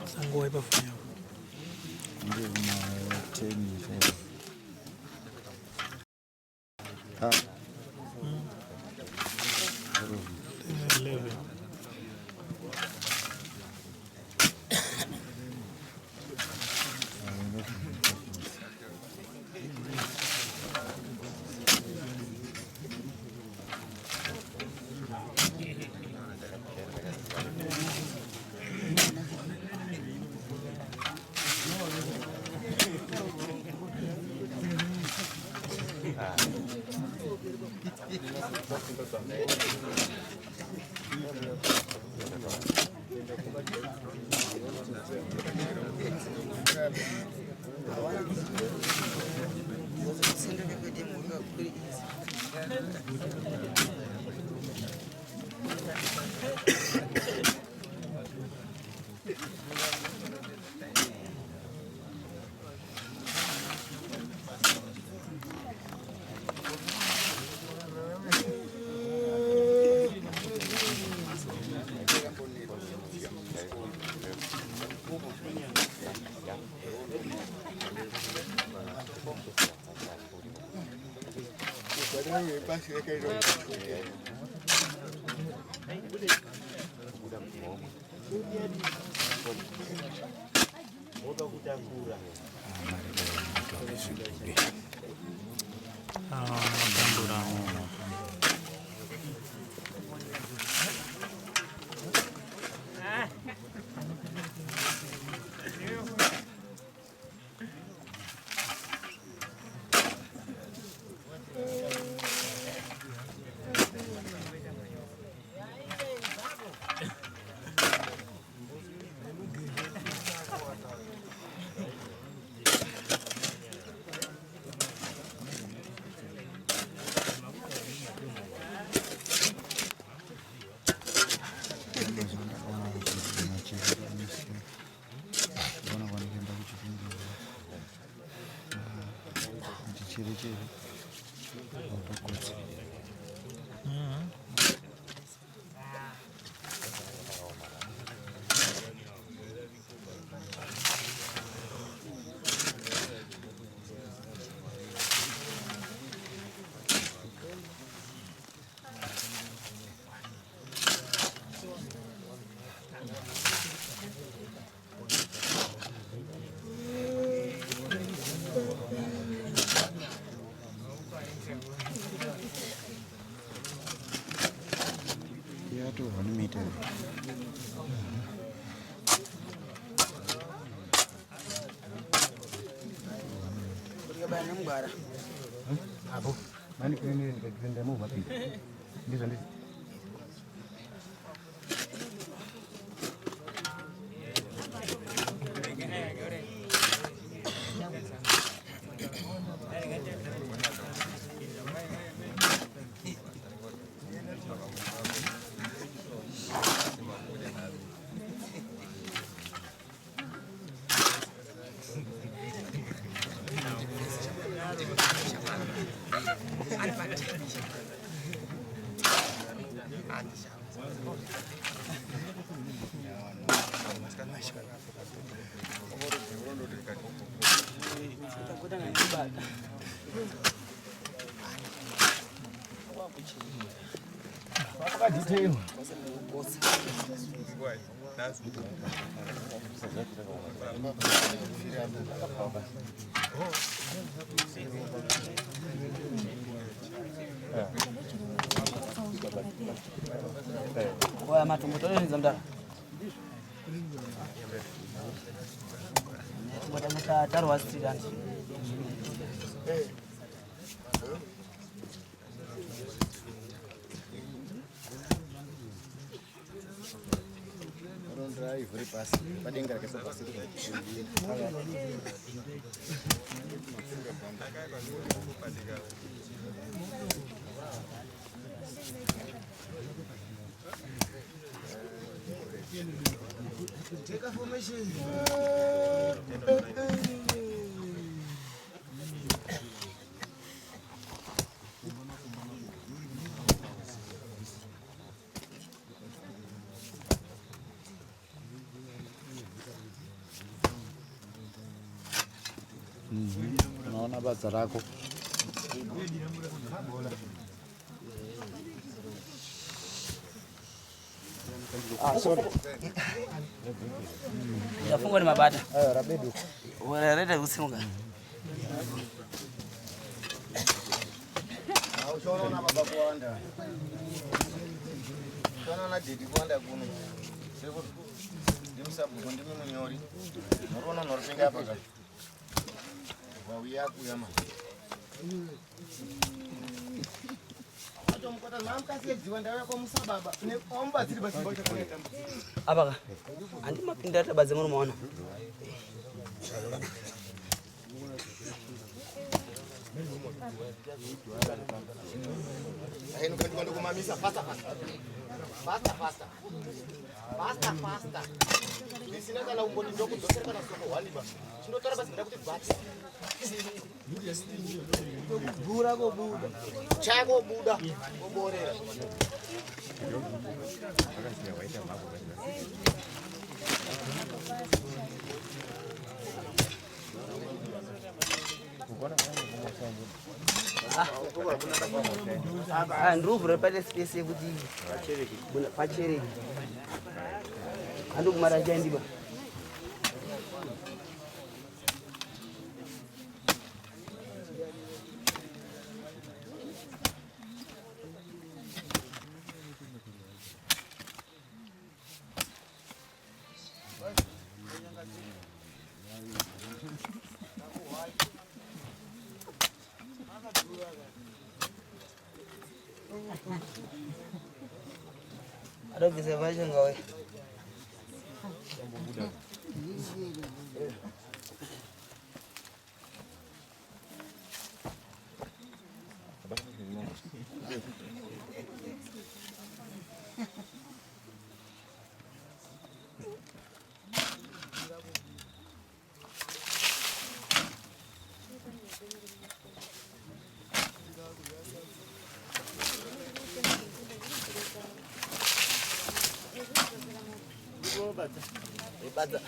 Sango waipa fanya. Ndio na teni sasa. chiri ya to 1 meter. Abu, mani kini kende mu mati. Ndizo. Wah, matumbo tole ni zamdara. Tumbo tarwa street. Drive very fast. Padenga kesa fast. Take a formation. Naona basa lako. Sorry. Yafungwa ni mabata. Rabedu. Wanaleta usimuka. Ushona baba kuanda. Ushona na didi kuanda kuno. Sebo. Ndimsabu ndimi munyori. Norona norpenga hapa ka. Wawi yako yama. Mkota mamka siye jiwanda yako musababa. Ne omba tiri basi bocha kuleta. Abaka. Andi mapinda hata baze mwana muona. Haino kwenda kumamisa fasta. Fasta. Nisina kana umboni ndoko dosera kana soko waliba. Chindotora basi ndakuti bati. Bura go buda. Chago buda. Goborera. Ndruvu repale space yekuti pachereki. Andu kumara jandiba. Ada bisa baca enggak? Ibadza.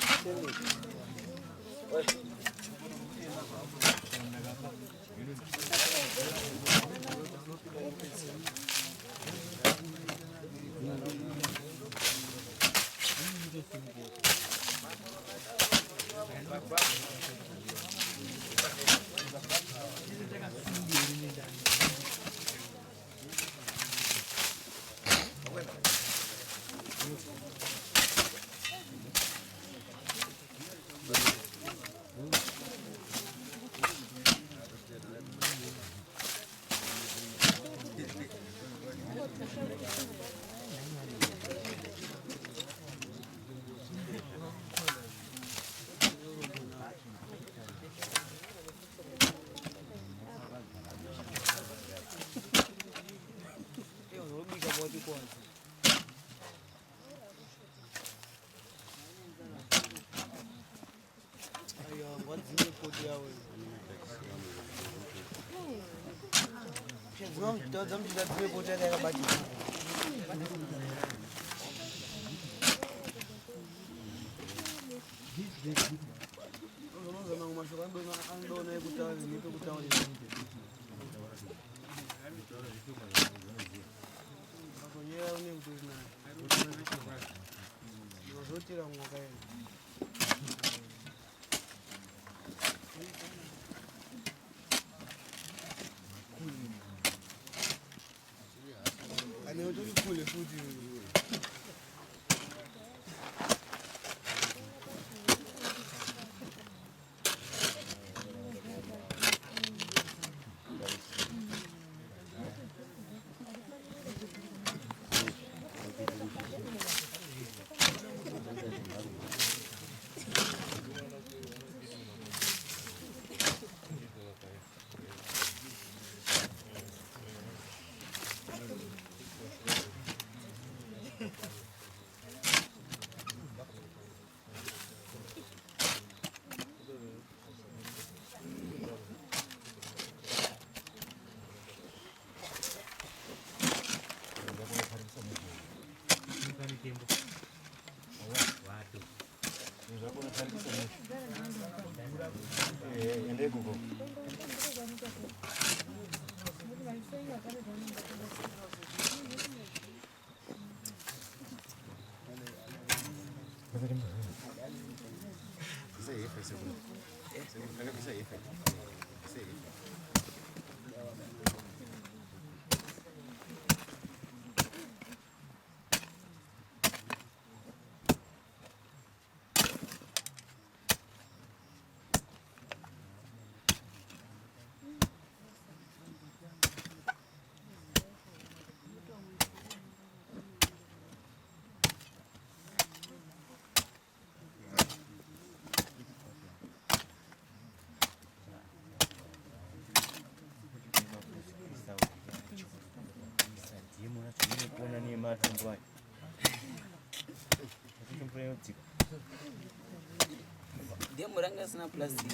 Demo ranga sina plastic.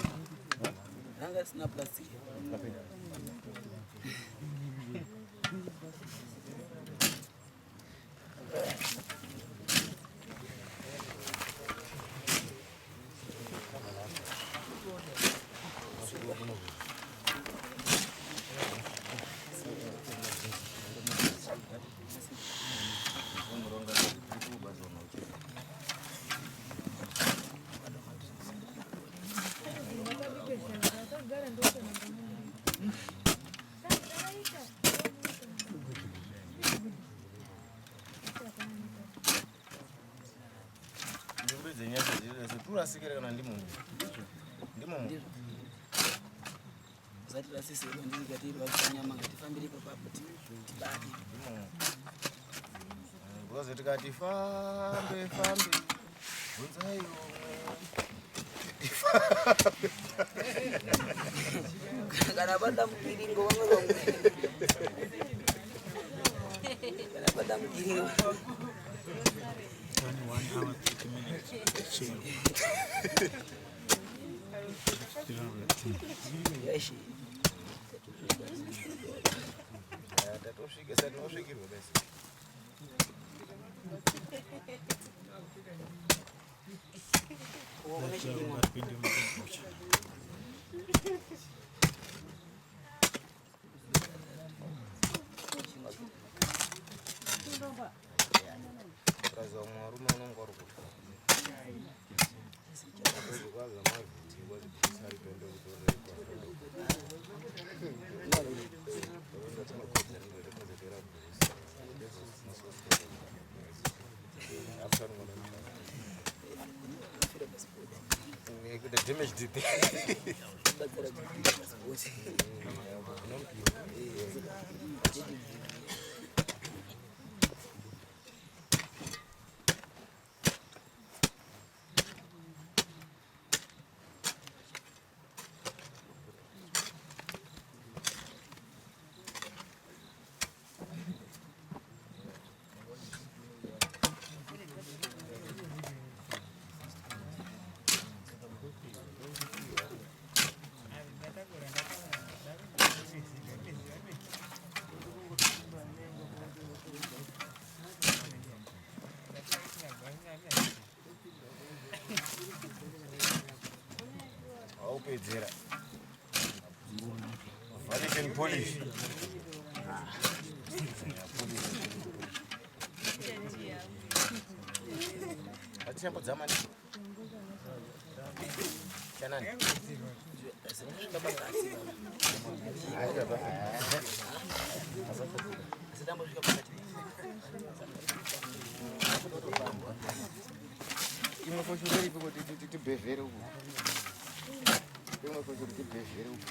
Ranga sina plastic. Sisi ndio katiro kufanya ngatifambiri papo tibadi Bozo tikati fambe unzayo kana banda mkiringo wangu kana banda mkiringo 1 hour 30 minutes Yeshi Tatosvike sati wasvikirwa basi. Opedzera. Vatican police. Atempo zamani. Chanani. Imwe foshuri ipo kuti bevhere uko. Imwe foshuri kuti bevhere uko.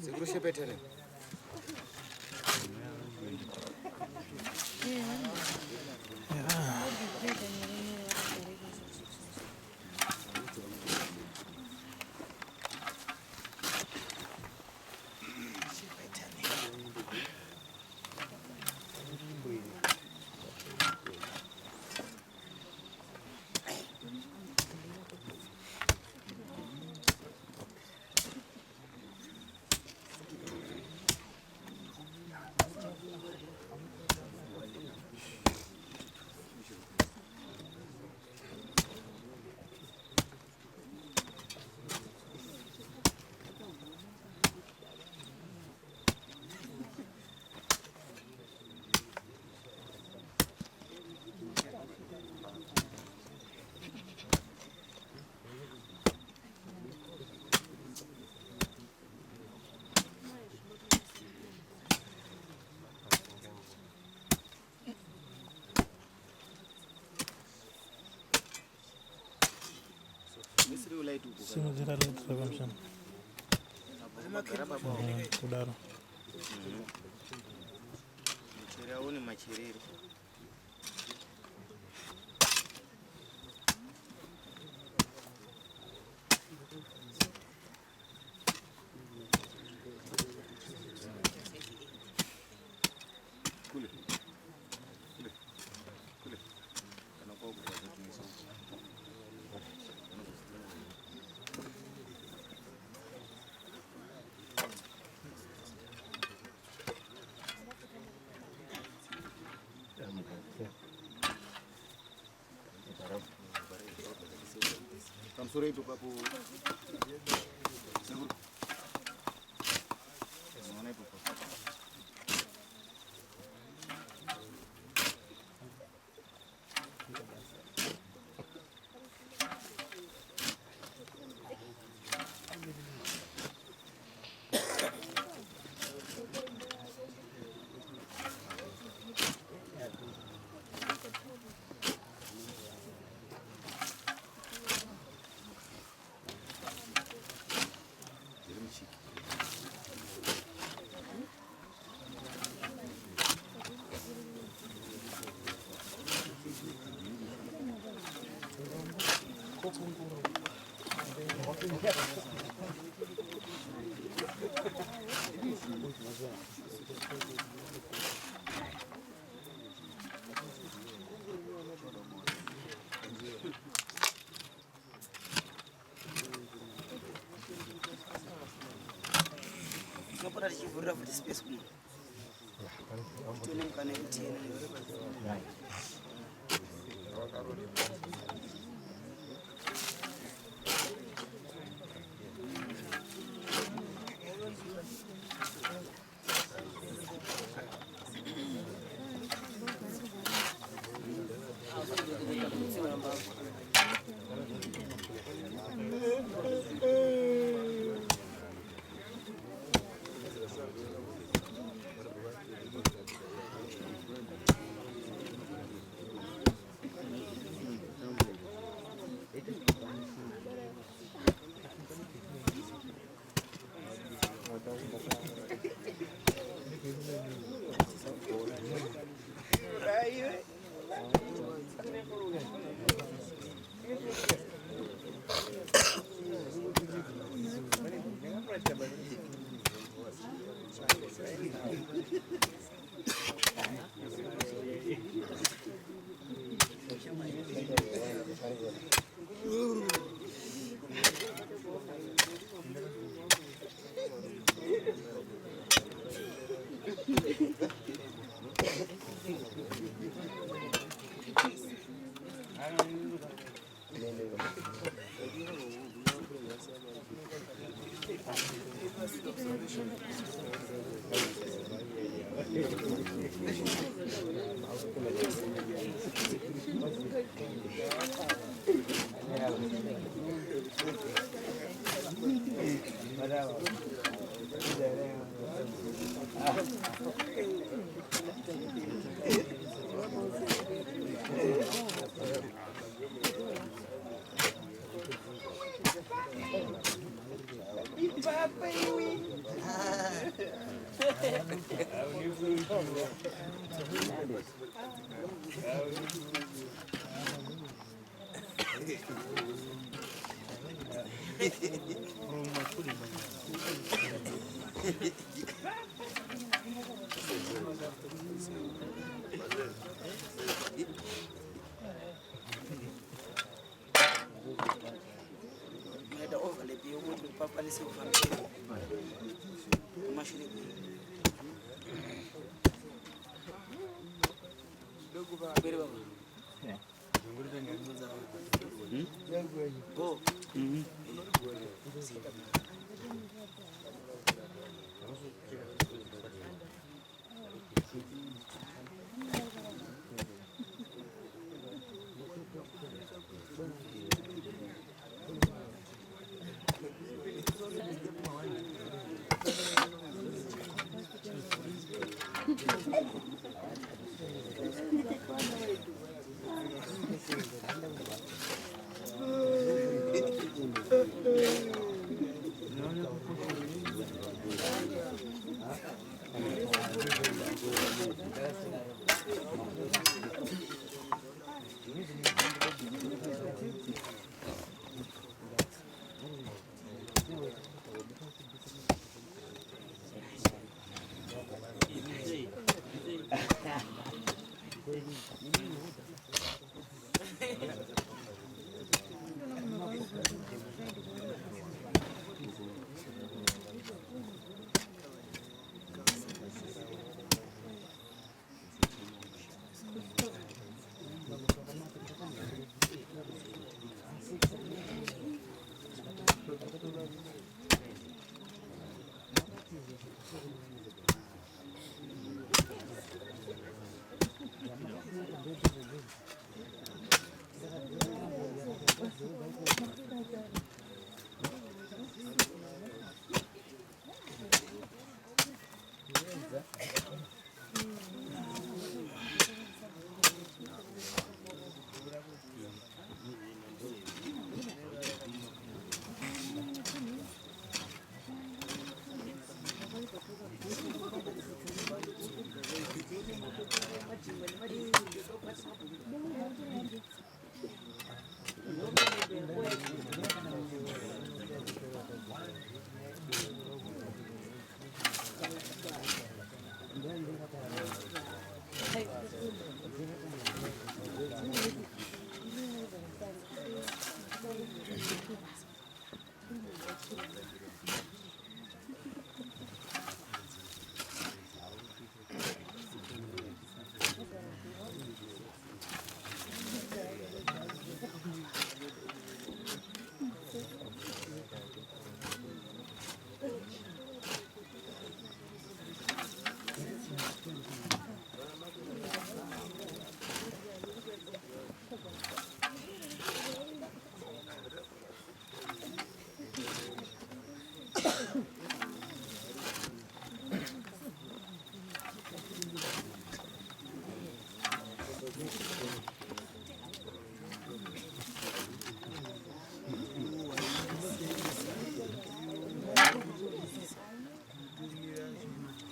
Seguro che petene. simudzira letu pamusana kudaro Mchere aone macherero. Sore itu papu. Seguro. Mana itu? Ngapora tichivhurira futi space kuno. Tune mukanaiti. Ada overlap yokuthi papalise uvamile. Umashini. Bere baba. Go.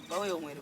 Bawa umur.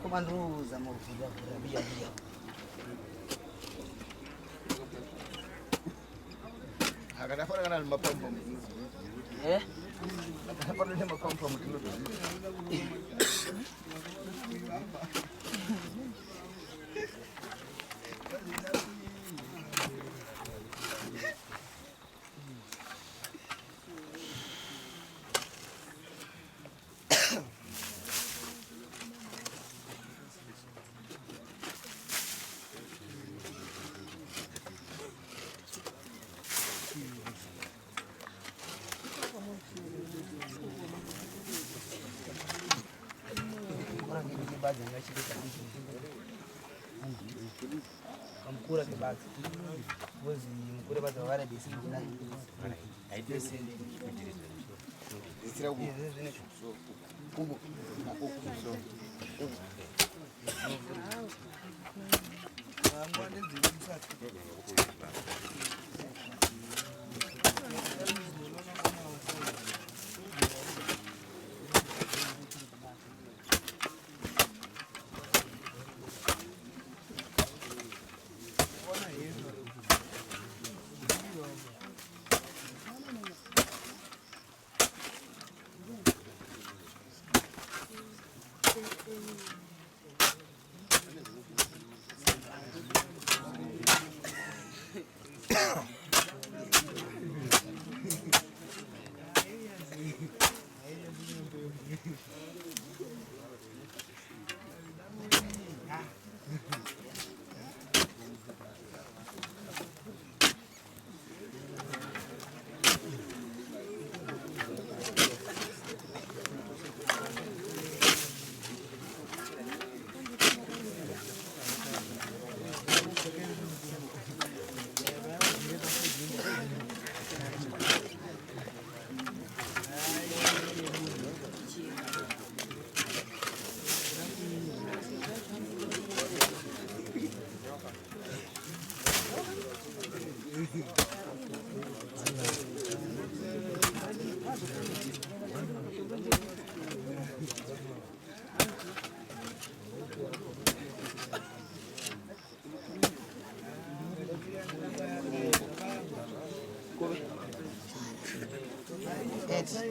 Kumanduza muvura bia bia. Akatafora kana mapambo. Akatafora ni mapambo mtulo. Mkura ke bag. Wozi mkura bag wala besi na. Ai besi ndi. Isira ugu. Ugu.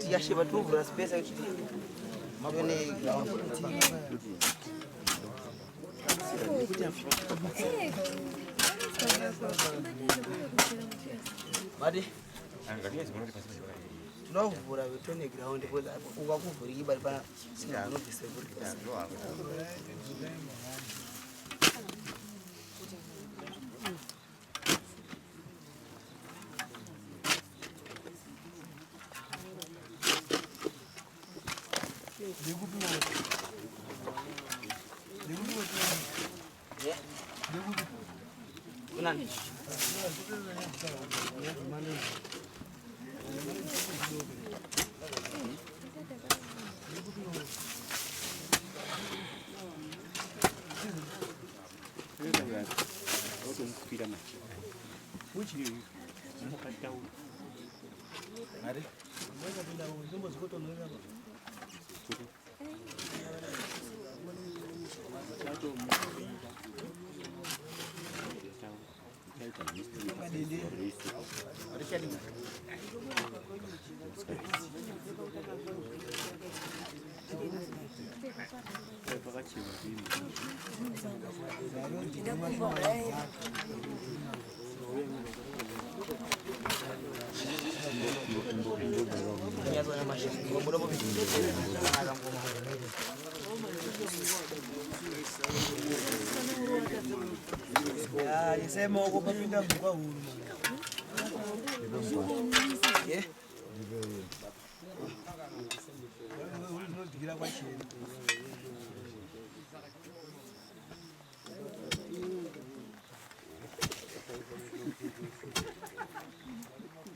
Yashiba tu vura space aqui. Mabone Badi. Angalia zingine pasi. No vura vetone ground because ukakuvura ibali pana sina no disable. Nani? Sema uko papinda mkwa huru. Eh? Ndigira kwa chini.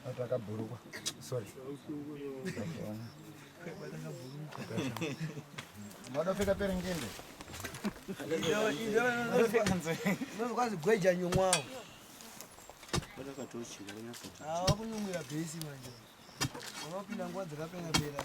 Ataka buruka. Sorry. Mwada fika perengende. Ndio kazi gweja nyomwao. Wakunyumwira bhesi manje. Unopinda nguwa dzakapenya pera.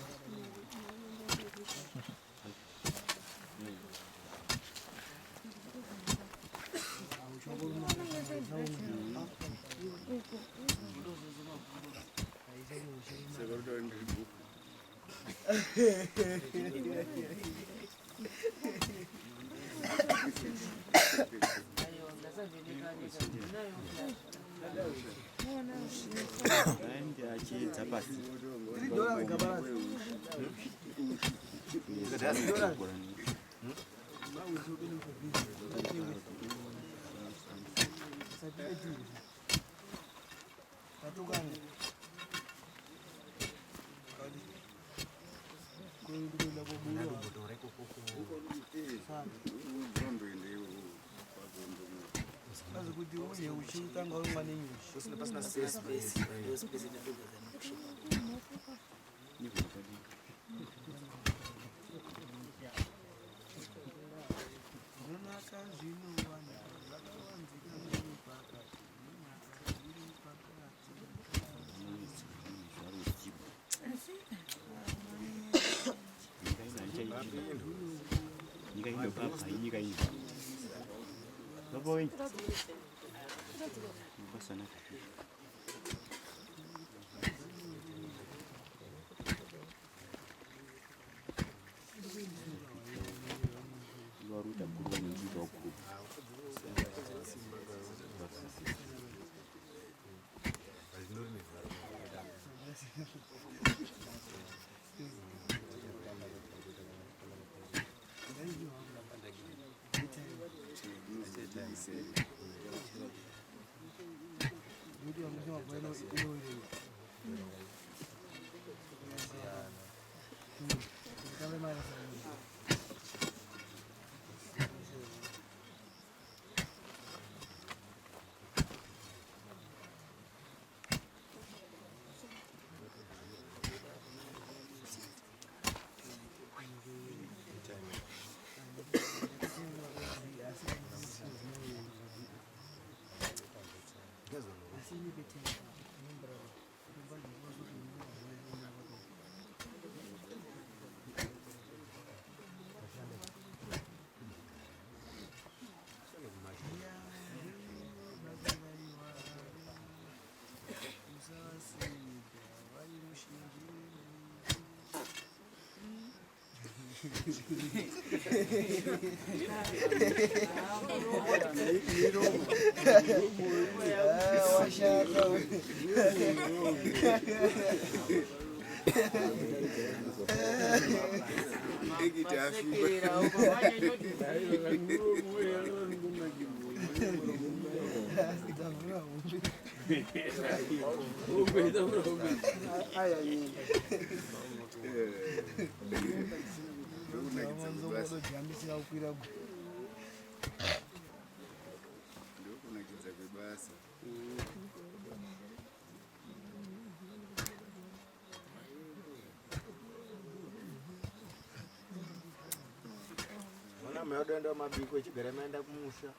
Ndo mabiko echigara maenda kumusha.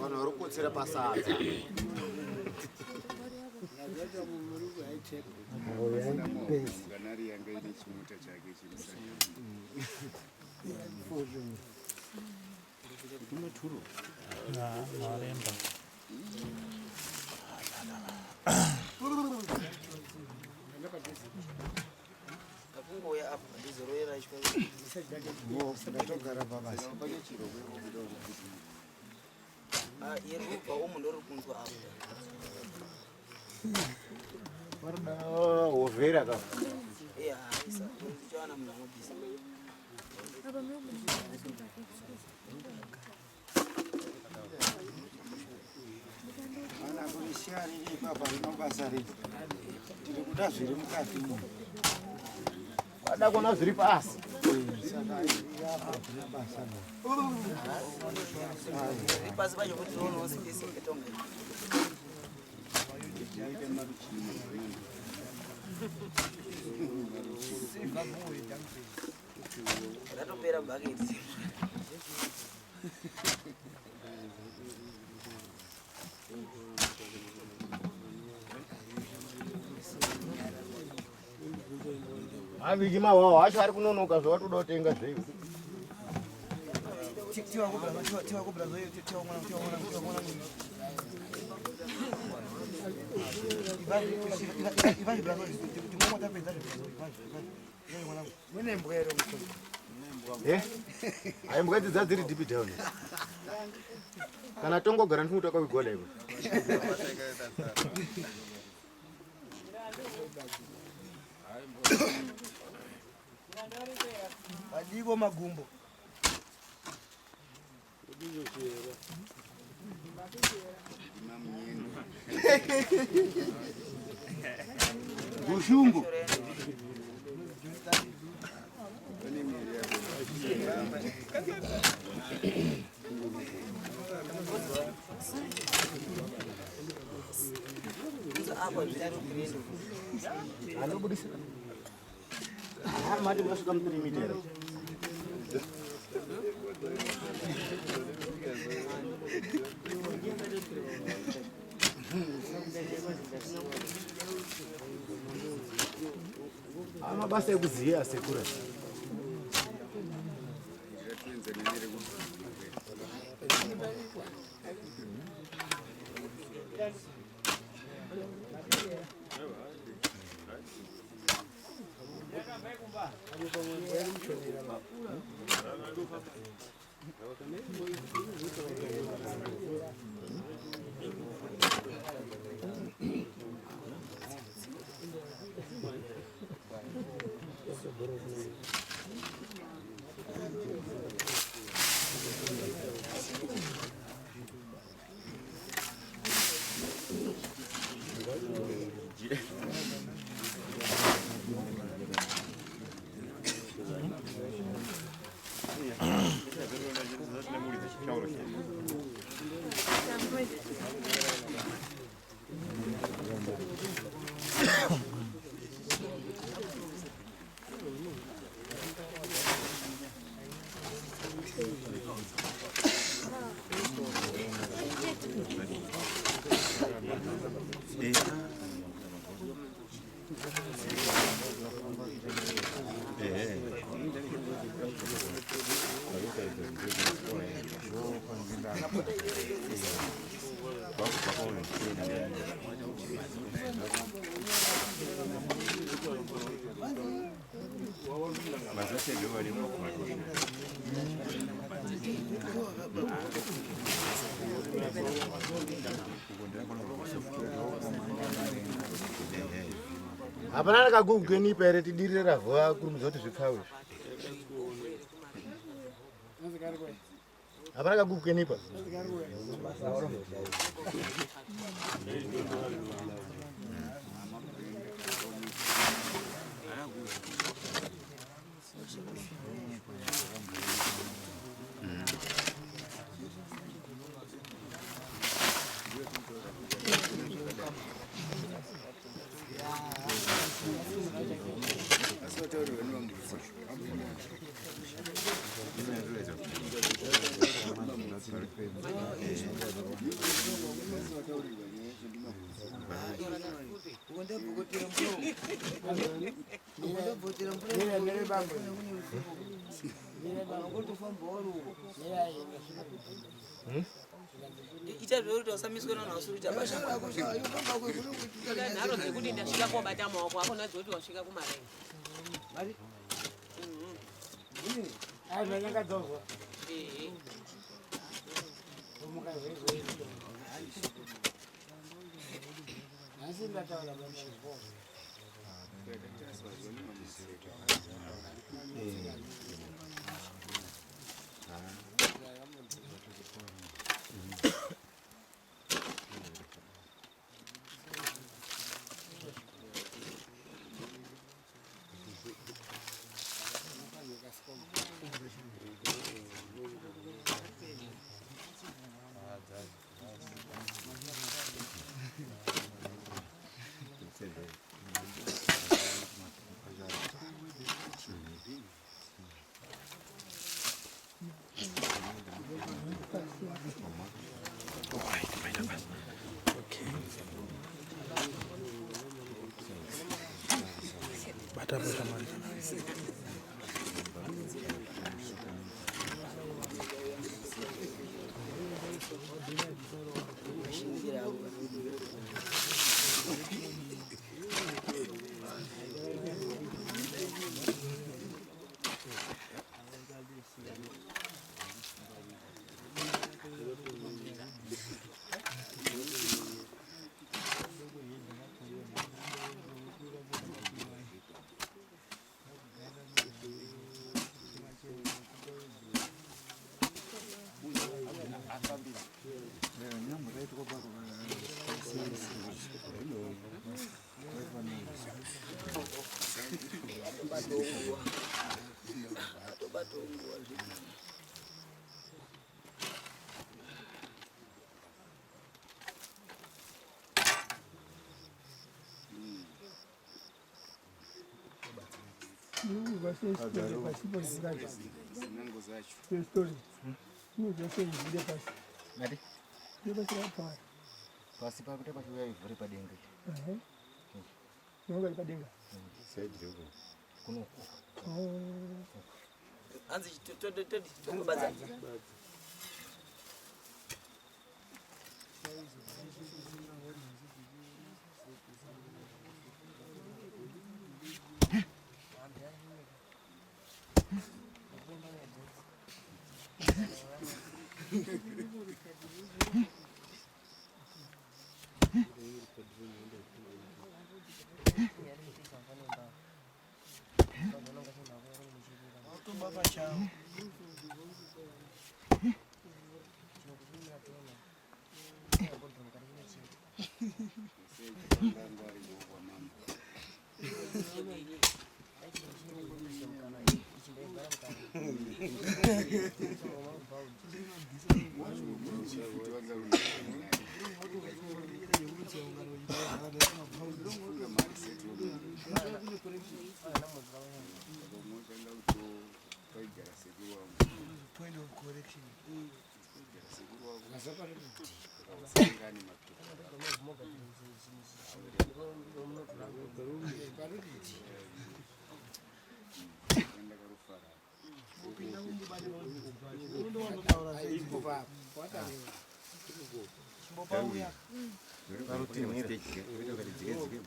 Vanhu vari kukotsera pasadza. Overa ka. Ana kunishari baba rinobasa ri. Tiri kuda zviri mukati mo. Wada kuona zviri pasi. Saka yapa rinobasa. Basi baje kuti unono sisi ketonga. Ratopera bhaketi. Maviki mawawa acho ari kunonoka zvawatoda kutenga zveiwo. Tiwa kubra zoyo tiwa mwana. Ivaje bra zoyo timomwa tapedza zvibra. Mune mbwero mukuru. Ai mbwa dzidza dziri deep down. Kana tongogara ndinotoka kugola iwe. Adiko magumbo. Gushungu. Anobudisa. Mati mashuka mtirimitera. Amabasa ekuziya sekura. Hapana nakagugweni pere tidiri ravha kurumidza kuti zvipfawe. Hapana nakagugweni pa.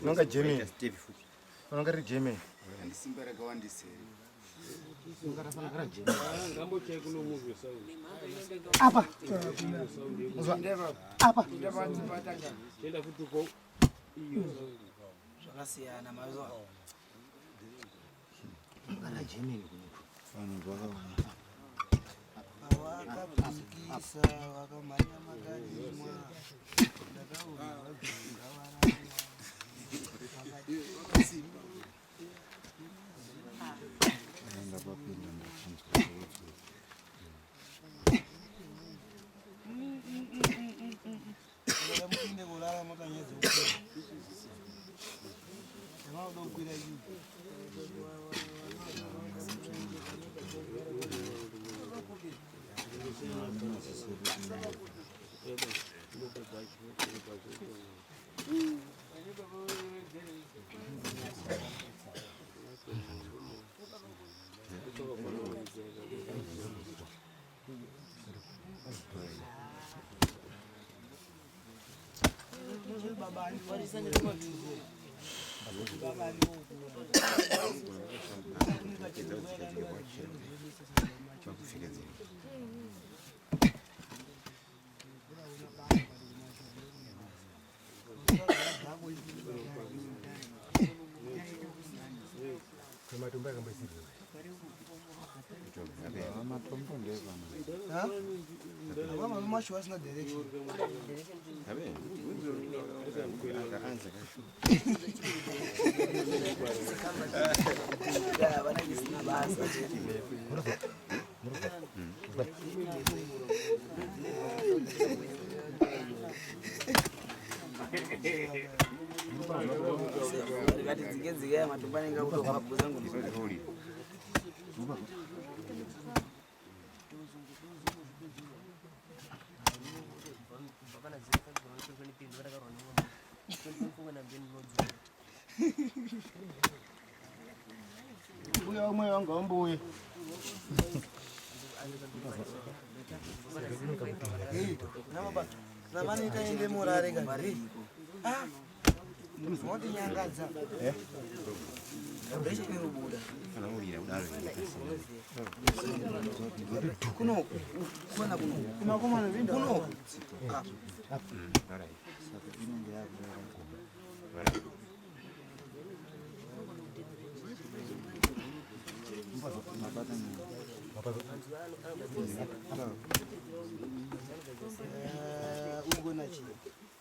Nonga Jimmy. Nonga Jimmy. Apa? Apa? Zvakasiyana mazuva. Nonga Jimmy. Wakapikisa wakamhanya magadimwa ndakapinde kulala makanyedza vanoda kukwira juu Mbuya umwe wanga mbuya. Namani kaende murare kare. Ah. Moti nyangadza. Kabreshi kurubuda. Kana urira udaro. Kuno. Kuna kuno. Kuna koma vinda. Kuno. Ah. Alright. Ugonachi.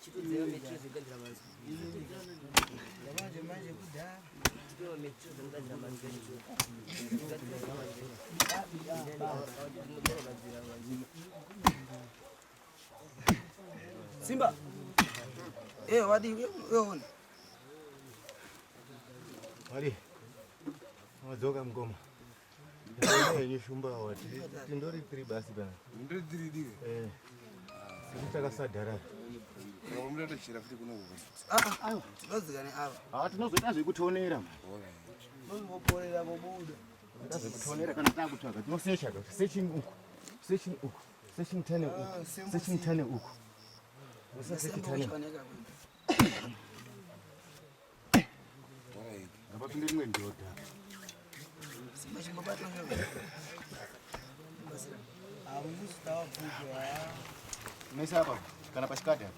Chikudzera mechizo gandira manzi. Manje kuda. Chikudzera mechizo gandira manzi. Simba. Wadi wewe. Wadi. Wazoga mgoma. Yenye shumba wati. Tindori 3 basi bana. Ndiri 3 dige. Sikutaka sadara. Ngomuleta chira futi kuno kuno. Ayo, tinozikane apa. Tinozoita zvekutonera. Nomboporera bobuda. Kutonera kana takutsvaga. Tinosecha kuti searching uku. Searching uku. Searching tane uku. Searching tane uku. Searching tane. Apa pinde rimwe ndodha. Machimbobatwa ngeke. Amustawa fuja. Mesa hapa kana pashikata.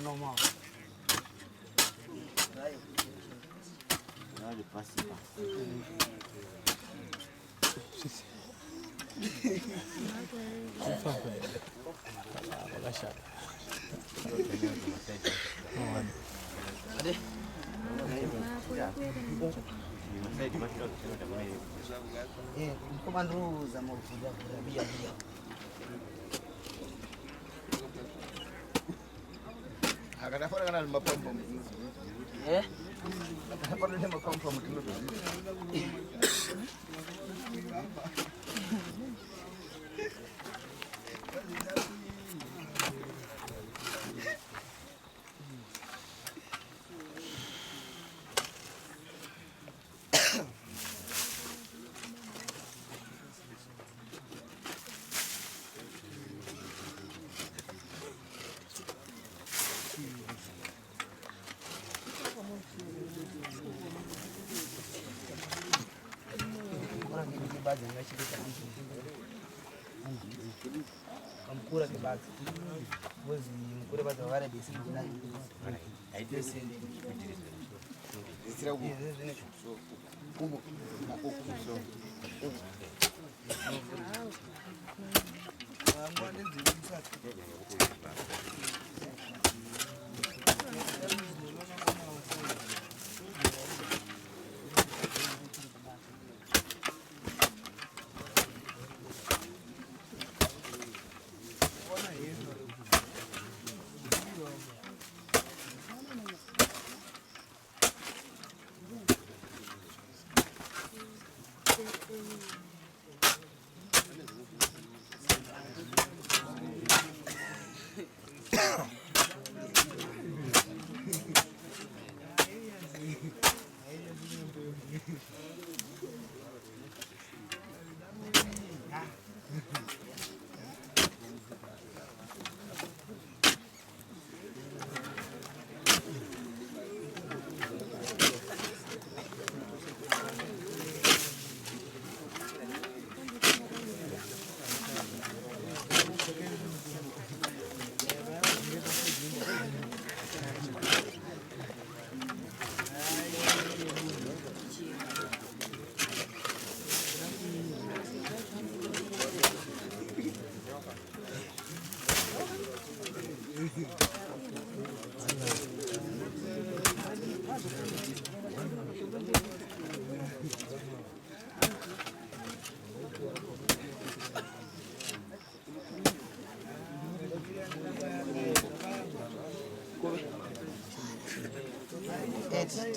normal. Komanduza mafuta bia. Akanafora kana mapambo. Akanafora kana mapambo mtulo. Kamkura ke baadhi mwezi mkure baadhi wale besi jina haidesi Sira ubu. Ubu.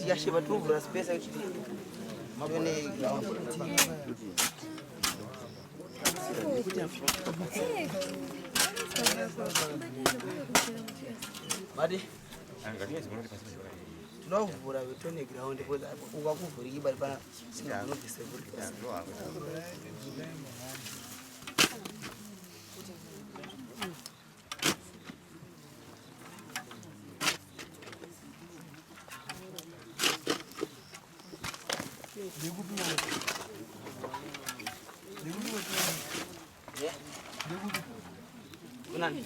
Yashiba tuvura space actually. Mabone Badi Novura betone ground because ukakuvura ibali pana singa notice Nani?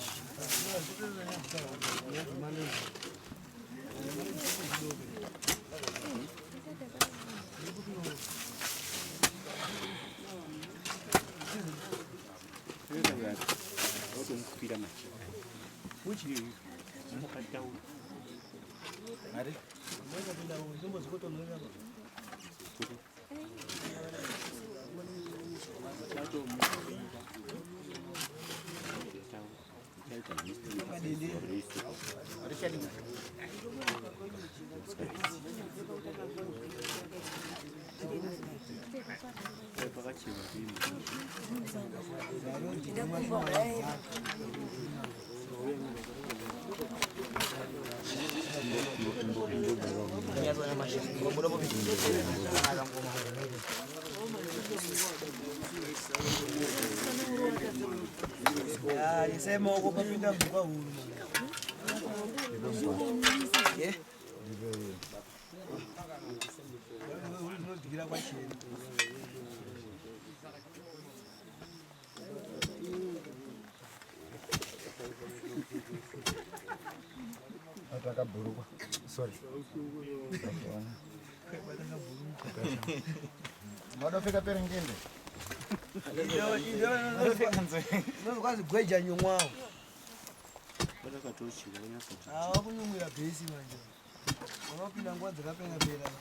Sema uko papinda mbuka huru. Eh? Ndigira kwa chini. Kaburukwa. Sorry. Madofika perengende. Ndio kwazi gweja nyomwao. Wakunyumwira bhesi manje. Unopinda nguwa dzakapenya pera.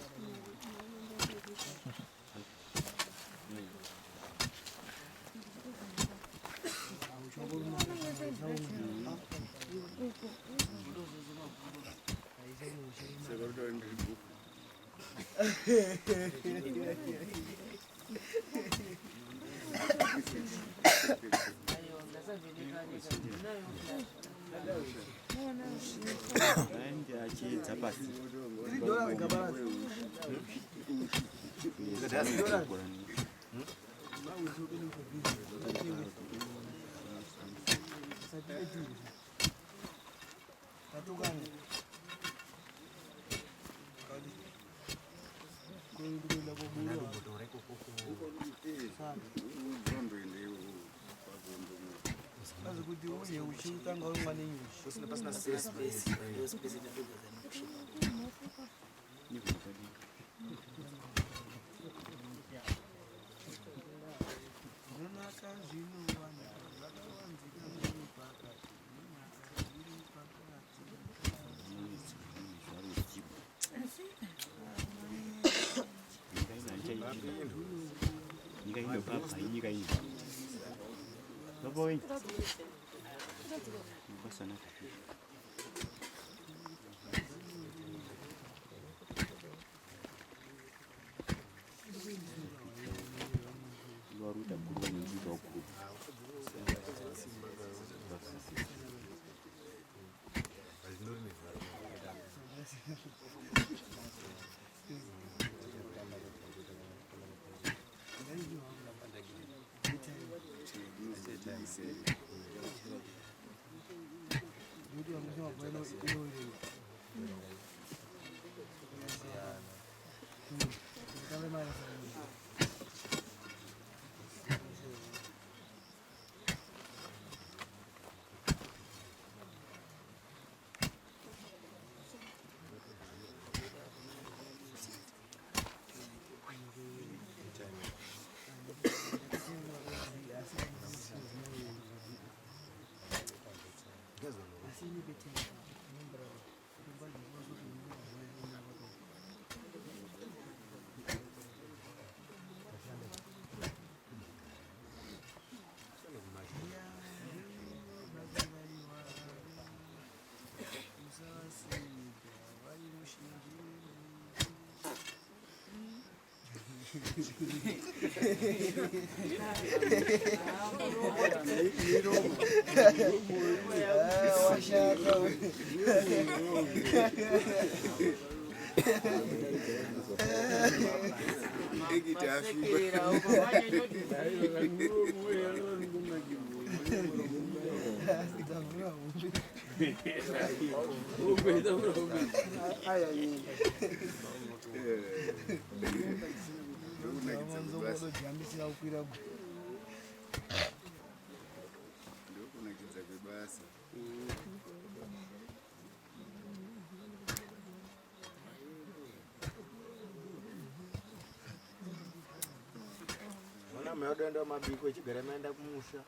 Ndo mabiko echigara maenda kumusha.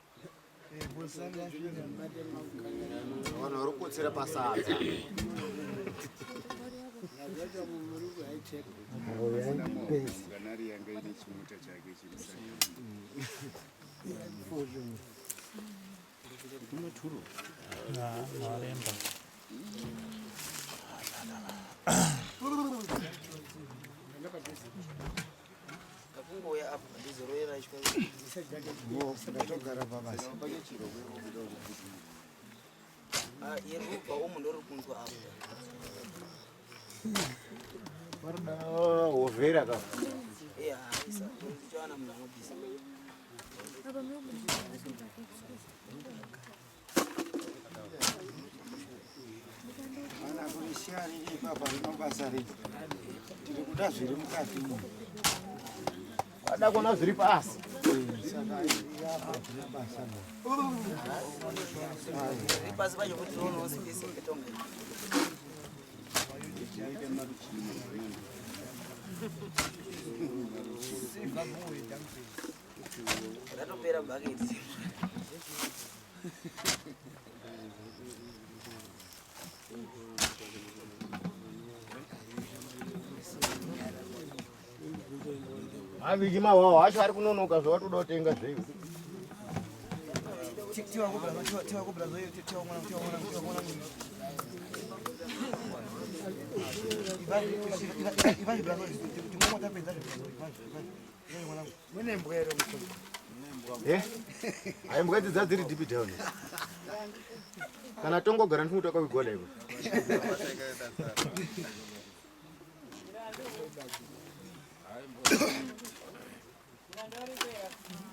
Vanhu vari kutsira pasadza. Ganari yanga ine chimota chake chirisana. Kumaturo. Maremba. Ngoya apa ndizoroera ishwa. Ndotogara pabasa. Yeruba umuntu uri kunzwa apa. Varda overa ka. Isa twana mnangobisa. Ana kunishari ipapa rinobasa riti. Tiri kuda zviri mukati. Ada kuona zviri pasi. Pasi pacho kuti unosimbe tonga. Ratopera bhaketi. Maviki mawawa acho ari kunonoka zvawatoda kutenga zveivo. Tiwa kubra zoyo tiwa mwana. Ivaje bra zoyo timomwa tapedza mwana. Mwene mbwero mutoni. Ai mbwedzi dzadziri deep down. Kana tongogara ndinotoka kugola iko.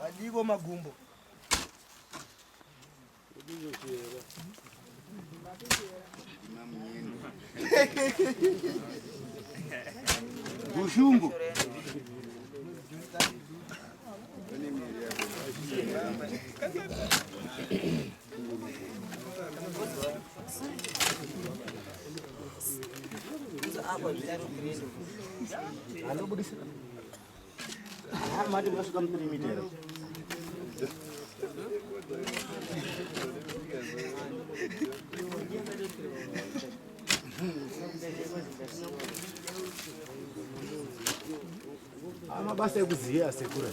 Adiko magumbo. Bushumbu. Anobudisa. Mati mashuka mtirimitera. Amabasa ekuziya asekura.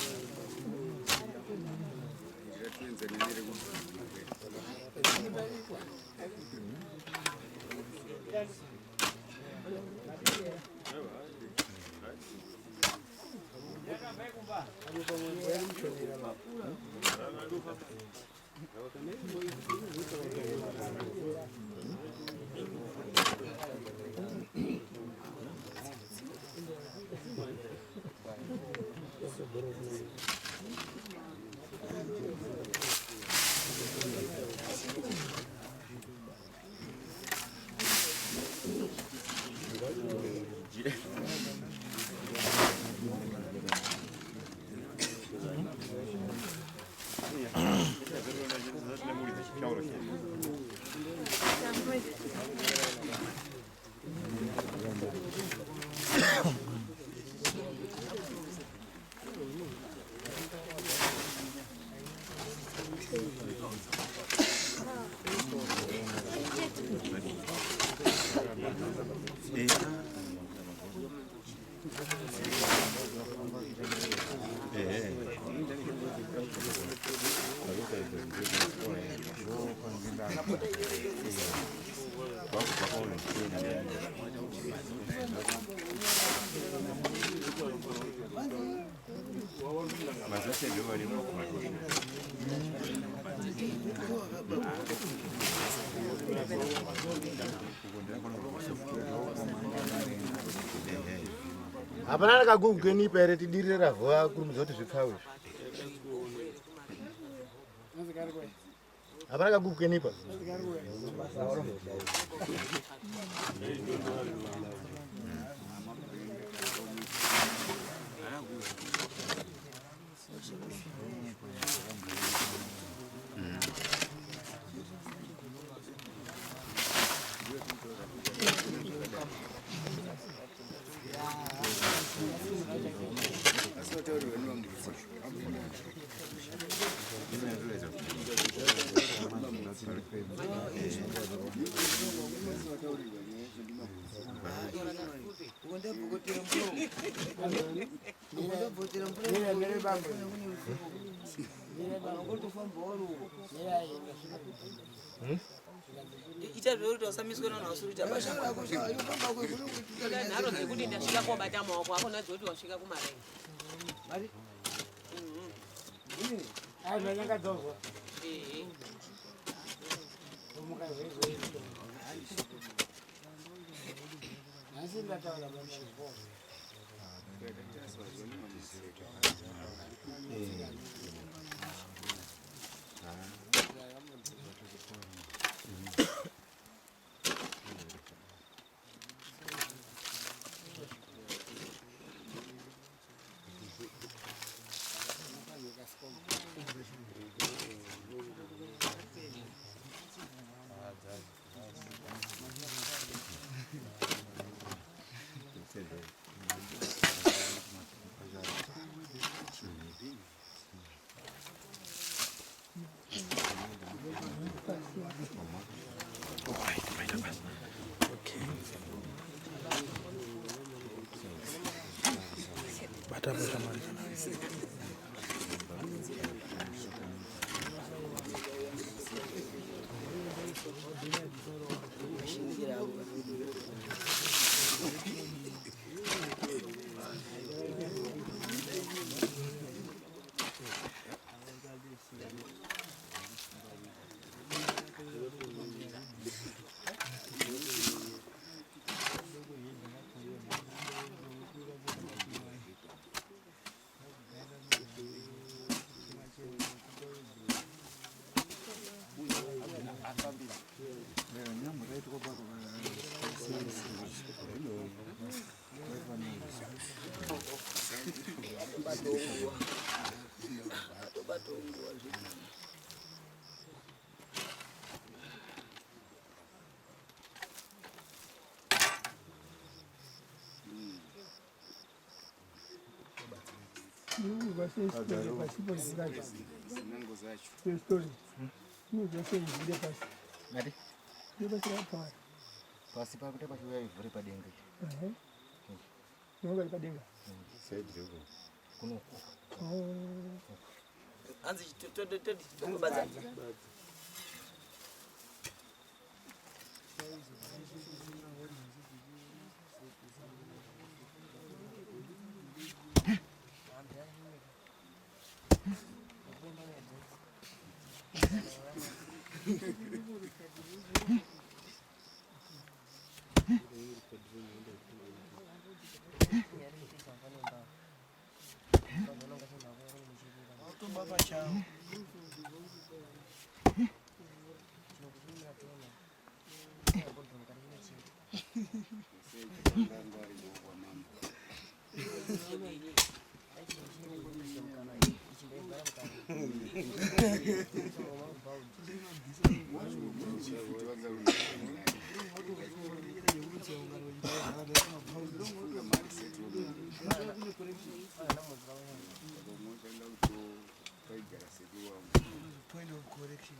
Hapana nakagugweni pere tidirira vha kurumudza kuti zvipfawe. Hapana nakagugweni pa. Ichazvoita usamiswera nausuri bashaka naro ngekuti ndasvika kobata maoko ako nadzoti wasvika kumarengi mari ai nyanga dzozwa nasi ndataura pamushipo Pasi pa kuti pachiuya ivhuri padenga. Nonga ipadenga. Kunoko. Anzi todi baza. Point of correction.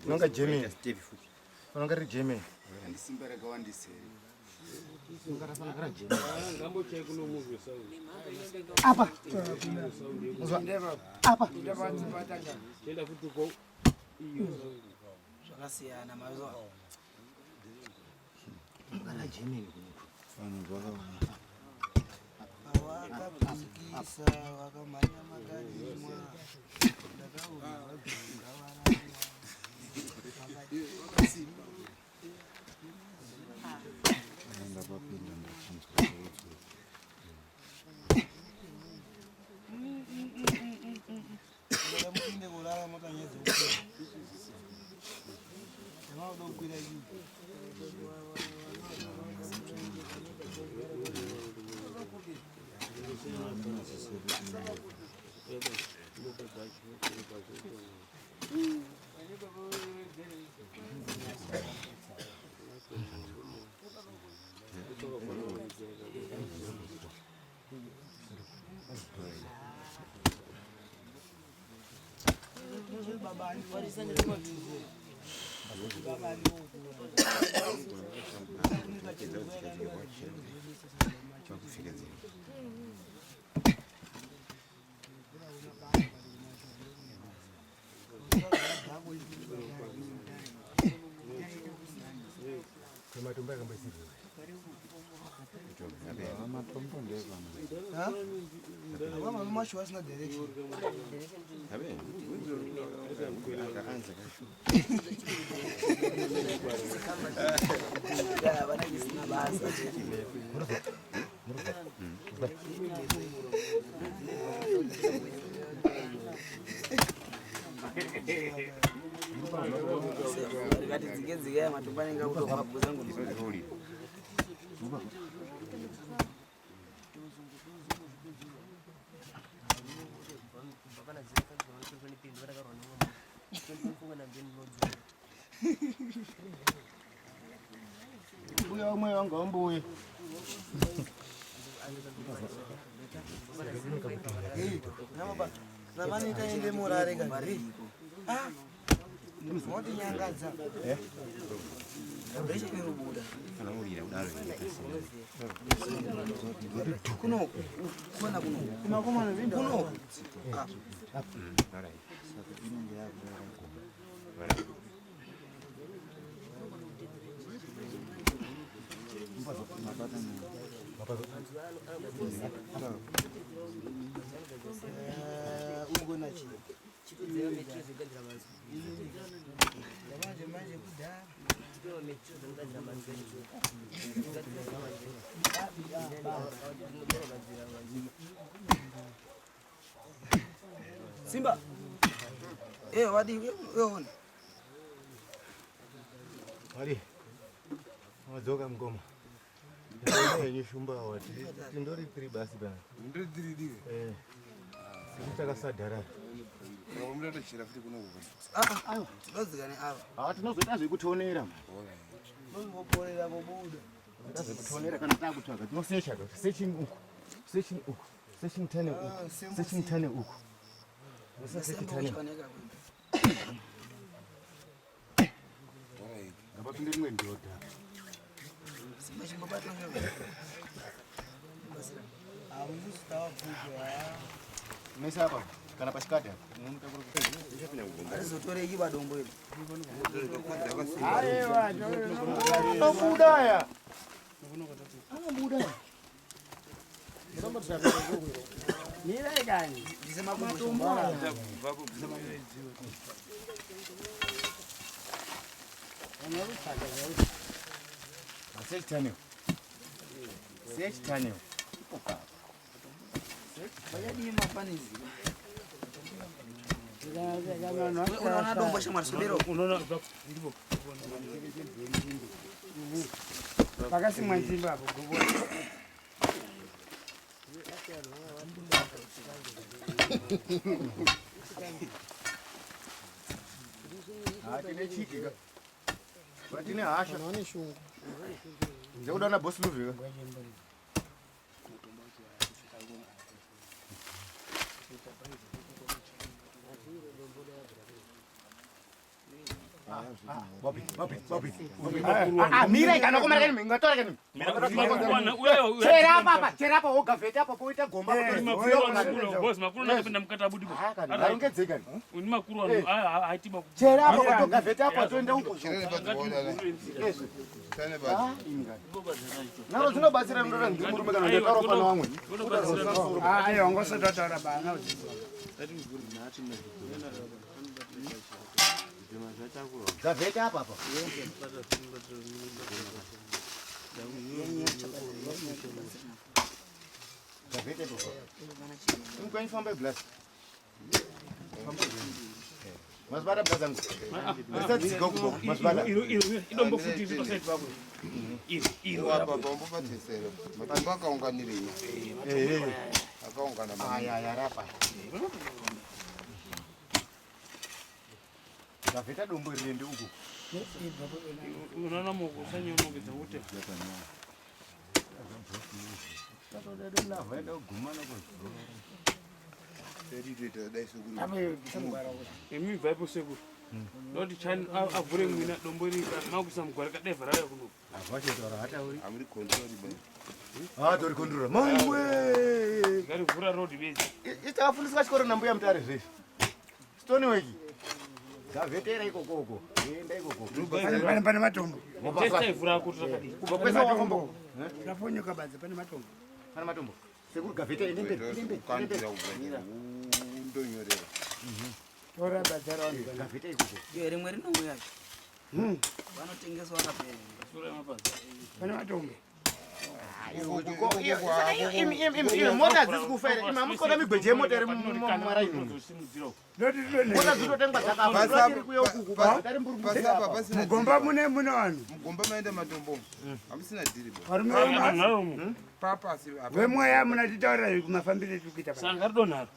Nonga Jimmy. Nonga ri Jimmy. Simba rakawandise. Apa? Apa? Zvakasiyana mazuva. Wakapikisa wakamhanya magadimwa Mbuya umwe wanga mbuya. Namani taende murare kari. Ah. Moti nyangadza. Kabreshi nirubuda. Anamurira udaro. Kuno. Kuona kuno. Kuna koma na vinda. Kuno. Ah. Alright. Ungonachi. Chikudzera mechizo gadzira manzi. Manje kudhara. Chikudzera mechizo gadzira manzi. Simba. Wadi wewe. Wadi. Wazoga mgoma. Ndio shumba wati. Ndori 3 basi bana. Ndiri 3 dige. Sikutaka sadara. Ngombe ndochira futi kuno kuva. Ayo, tinozikane ava. Tinozoita zvekutonera. Nomboporera bobuda. Kutonera kana takutsvaga. Tinosecha kuti searching uku. Searching uku. Searching tane uku. Searching tane uku. Searching tane. Ngapapinde rimwe ndodha. Simba ngebe. Amustawa kuja. Mesa hapa kana pasikata. Arizotoreki badombo iri. Aiwa, nobudaya. Anobudaya. Ndombo tsaka ngoko. Mira gani? Ndisema kumatombo. Search tane. Vayadi mafanizi. Unaona dombo shamar subiro. Unaona ndipo. Pakasi mwanzimba hapo gogo. Tine chiki. Tine hasha. Naone shungu. Ndikuda na boss luvi. Bobby. Mira kana koma kani ngatora kani. Chera hapa ogaveta hapa poita gomba boss makuru nakupenda mkatabu ndipo. Aongezeka. Ni makuru haitiba. Chera hapa ogaveta hapa twende huko. Tane basi. Naro zvinobatsira ndora ndimurume kana ndakaro pana vamwe. Ayo ngosototaura bana. Gaveta hapa hapa. Gaveta hapa. Mkwani glass. Mas bada blazangu. Mas dzigoko. Mas bada. Idombo futi zitoseti babo. Hapa bombo batisero. Matombo akaunganirira. Akaungana mama. Aya rapa. Gaveta dombo rinde uko. Unaona moko sanyo nongeza wote. Emi vibe seku. Lodi chan avure mwina dombori makusa mgwara kadeva raya kuno. Avashe tora hata uri. Amri control bana. Tori kondura. Maiwe. Gari vura road base. Itafundiswa chikoro nambuya mutare zveshe. Stone weki. Gavetera ikoko. Enda ikoko. Pane matombo. Testa ivura kuti rakadi. Kubva kwese wakombo. Tafonyoka badza pane matombo. Pane matombo. Sekuru gavetera ende. Kandira ubvira. Ndonyorera. Tora badza raundi. Gavetera ikoko. Rimwe rinomwe yacho. Vanotengeswa vakapera. Sura mapaza. Pane matombo. Mota dzisi kufaira. Mamuskota migweje mota iri mumara ino. Mota dzirotengwa dzakava. Mugomba mune vanhu. Mugomba maenda matombo. Hamusina dhiri bo. Papasi. Vemweya munatitaurira kumafambiro etiri kuita. Sanga ridonharo.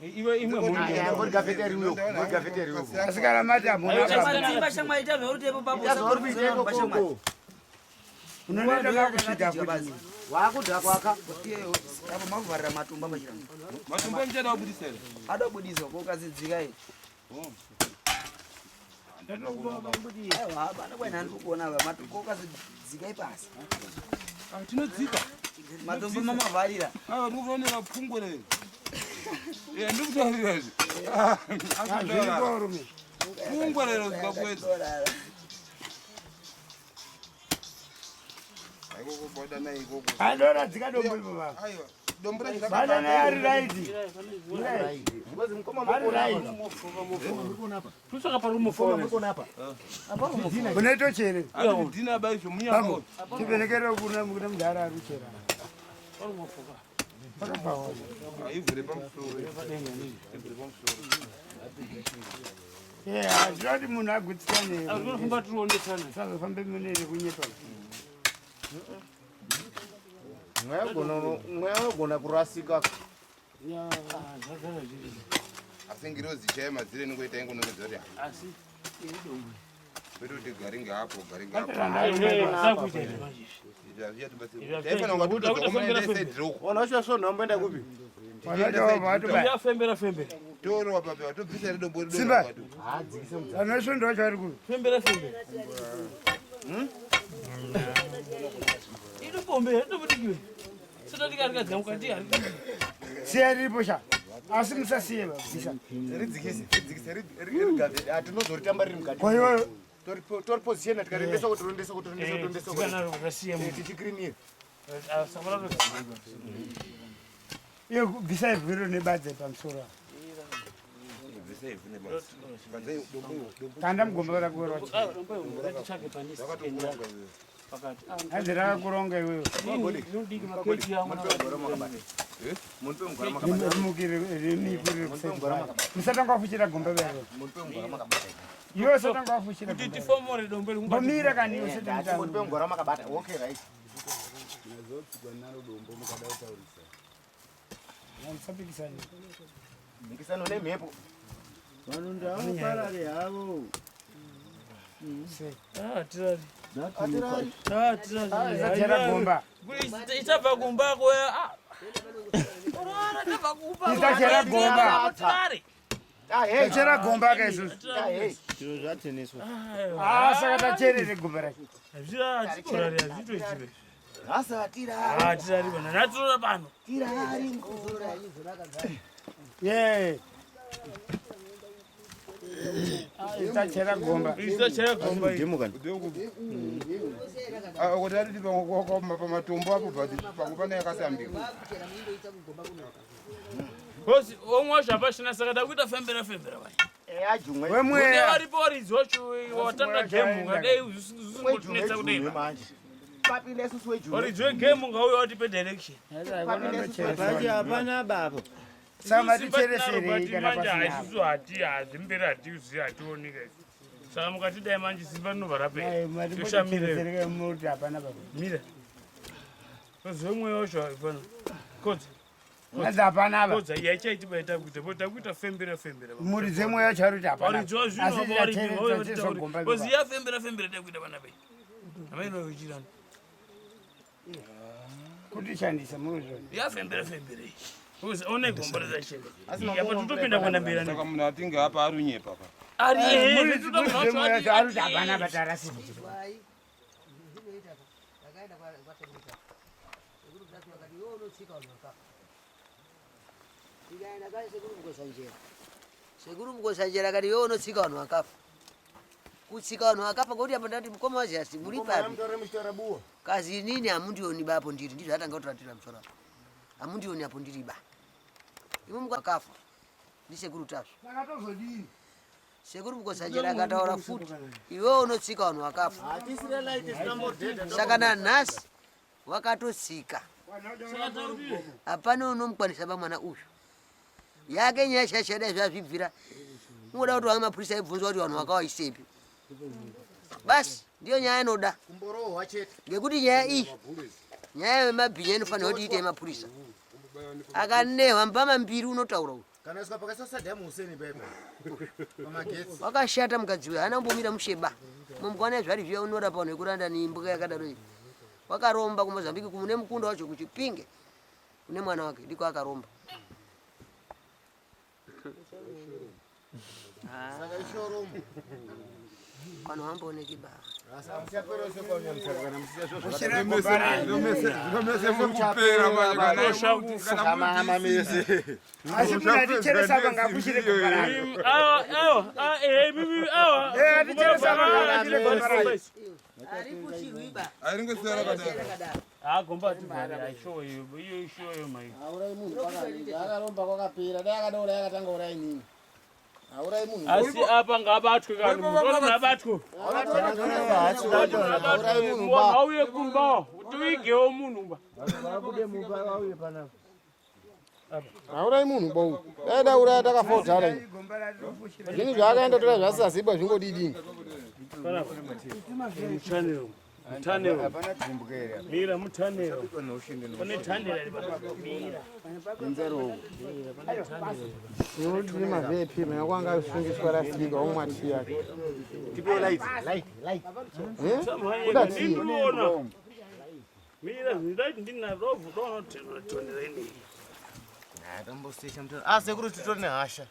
Iwe imwe munhu. Gavetera iriwo. Gavetera iriwo. Asikara mata Chimba shamwaita zvauri tepo papo. unoenda makusvika basi wakudha kwaka iyeyo apo makuvharira matumba pachiranga matumba mchada wabudisela adabudiswa kokazidzika iyi aiwa bana kwaina ndiri kuona ava matumba kokazidzika ipasi tinodzika matumba mamavharira aiwa ndikutonera pfungwe rero ndikutaurirazve pfungwe rero zikakwedza adora dzikadombo ipo baba bana naye ari raiti unoito chere dina baizvo munyako tiperekere kuna mudhara ari uchera aivhure pamusoro hazvinoti munhu agutsikane munere kunyepa mwegona kurasika asi ngirozi chaya madzire ningoita ingononodzori kwete kuti garinge apo garinge apo ona sho nomboenda kupi fembera fembera torowa pape watobvisa ridombo simba anosvondowa chavari kuvi fembera fembera idopombe ndobudikiwe sitatikarikadza mukati hari siya riripo sha asi musasiye vabvisa tinozoritamba riri mukati kwaiwayo tori position tikarendesa tichikirinira iyo kubvisa ivhiro nebadze pamusoro kanda mugomba rakuwerwa hanzi rakakuronga iweyo rimukiri musatanga wafuchira gomba vero iwe satanga wafuchira mbomira kani iwe ngora makabata okay right musapikisani mikisano nemhepo vanhu ndavaparare havo chera gomba ichabva kumba isachera gomba chera gomba akaisusu zviro zvateneswa saka tacherere gomba racho tirari vana natirora pano ye isachera gomba kuti atiti pamatombo apo pangu pane yakasambika kosi omwe zvapashina saka takuita fembera fembera wemweya varipo waridzi wacho watanga gemu ngadei zvisingotinetsa kudei waridzi wegemu ngauyo watipe direction hapana baba saka matichereserei kana manje pasina haisisu hazimberi hatiuzivi hationika saka mukatidai manje simba rinobva rapera matichereserei muti hapana baba mira kozi wemweya wacho pano kodza adzi hapana ba kodza yaichaitiba takuita fembera fembera muri dzemweya charuti hapana waridzi wazvino kozi yafembera fembera takuita pana pai hamainovichirani kuti shandisa muruzvoni yafembera femberei one gombo rezachena apa tutopinda kuenda mberi saka munhu atinge apa arunyepa pa aruti hapana batarasiva sekuru mukosanjera akati iwe unotsika vanhu vakafa kutsika vanhu vakafa ngokuti apa ndati mukoma wazasi muri papi kazi inini hamundioni bapo ndiri ndizvo atanga kutoratira musoro apo hamundioni apo ndiri ba imwe mukakafa ndisekuru tazvo sekuru mukosanjera akataura futi iwe unotsika vanhu vakafa saka nanhasi wakatotsika hapana unomukwanisa pamwana uyu yake nyaya shashada zvazvibvira unoda kuti vamwe mapurisa aibvunzwa kuti vanhu vakawaisepi basi ndiyo nyaya inoda ngekuti nyaya iyi nyaya yemabhinya inofanira kuti iite yemapurisa akanehwa mbama mbiri unotaura uyu wakashata mukadzi uyu haana kumbomira musheba mumukwana zvari zviya unorapa vanhu vekuranda nimbuka yakadaro iyi wakaromba kuMozambique kumune mukunda wacho kuchipinge kune mwana wake ndiko akaromba. Saka ishoro. Pano hambooneki ba. Asi apa ngabatwe kana mutoro nabatwe. Auye kumba, utuigewo munhu ba. Aurai munhu bau. Dada ura takafota ara. Zvini zvakaenda tora zvasazibwa zvingodidini. Mutanero. Mutanero. Mira mutanero. Kone tandera mira. Nzero. Yodi mavepi mena kwanga usungiswa rafika umwati yake. Tipo light. Kudati. Mira ndai ndina rovu dono tondera ini. Tambosesha mutoro. Sekuru titori nehasha.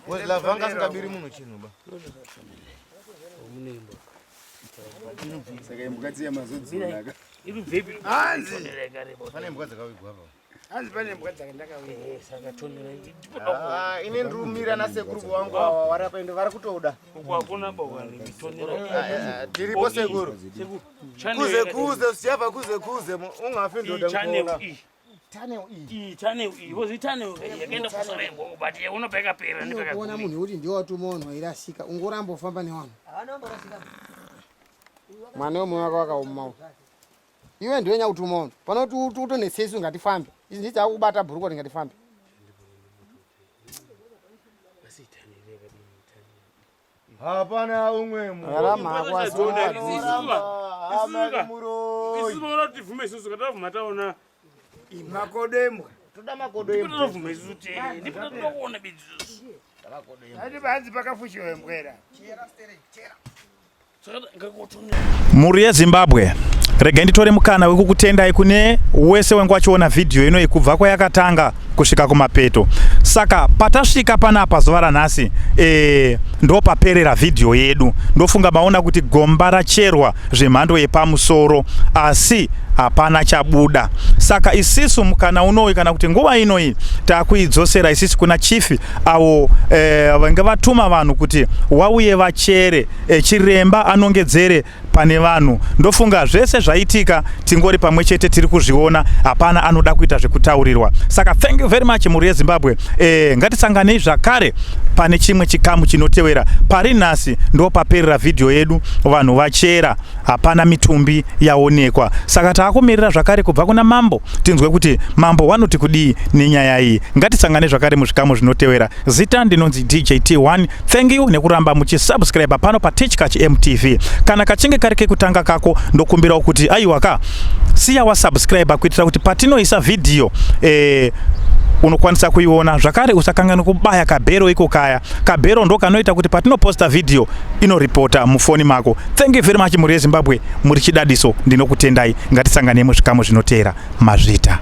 Wezla vanga singabiri munhu chinhu ba. Munembo. Saka imbukati yamazodzonaka. Iri vepi. Hanzi. Pane imbwa dzakawigwa apa. Hanzi pane imbwa dzakandakawigwa. Saka tondera. Ine ndumira na sekuru wangu warapa ende vari kutoda. Uko hakuna bogani tondera. Tiripo sekuru. Kuze usichava kuze ungafi ndoda ngona. Channel was channel yakaenda kusarengo but unopeka pera ndipeka Unoona munhu kuti ndiwo watumonwa wairasika ungoramba ufamba newanhu. Mwana womwe wako wakaoma. Iwe ndiwe nyautumonwa. Panoti utonetsesi ungatifambe. Izi ndidzi akubata bhuruko ringatifambe. Hapana umwemo. Rama kwasona. Isibona kuti vume isusu katavuma taona Makodemo. Toda makodemo. Tovume isusu te ndipota tokuona bizu. Ati banzi pakafushiwe mbwera. Muri yeZimbabwe rega nditore mukana wekukutendai kune wese wengu achiona video ino ikubva kwayakatanga kusvika kumapeto. Saka patasvika panapa zuva ranhasi ndo paperera video yedu. Ndofunga maona kuti gomba racherwa zvemhando yepamusoro asi hapana chabuda. Saka isisu mukana unoyi kana kuti nguva inoyi takuidzosera isisi kuna chifi avo vange vatuma vanhu kuti wauye vachere chiremba anongedzere pane vanhu. Ndofunga zvese zvaitika tingori pamwe chete tiri kuzviona, hapana anoda kuita zvekutaurirwa. Saka thank you very much muri yeZimbabwe. Ngatisanganei zvakare pane chimwe chikamu chinotevera. Pari nhasi ndo paperera video yedu, vanhu vachera, hapana mitumbi yaonekwa. Saka taakumirira zvakare kubva kuna Mambo tinzwe kuti Mambo wanoti kudii nenyaya iyi. Ngatisangane zvakare muzvikamu zvinotevera. Zita ndinonzi DJT1. Thank you nekuramba muchisubscribe pano pa Tichkach MTV. Kana kachinge kari kekutanga kako ndokumbira kuti aiwaka siya wa subscribe kuitira kuti patinoisa video unokwanisa kuiona. Zvakare usakanganwa kubaya kabhero iko kaya. Kabhero ndo kanoita kuti patinoposta video inoripota mufoni mako. Thank you very much muri yeZimbabwe, muri chidadiso. Ndinokutendai. Ngatisangane muzvikamu zvinotevera. Mazvita.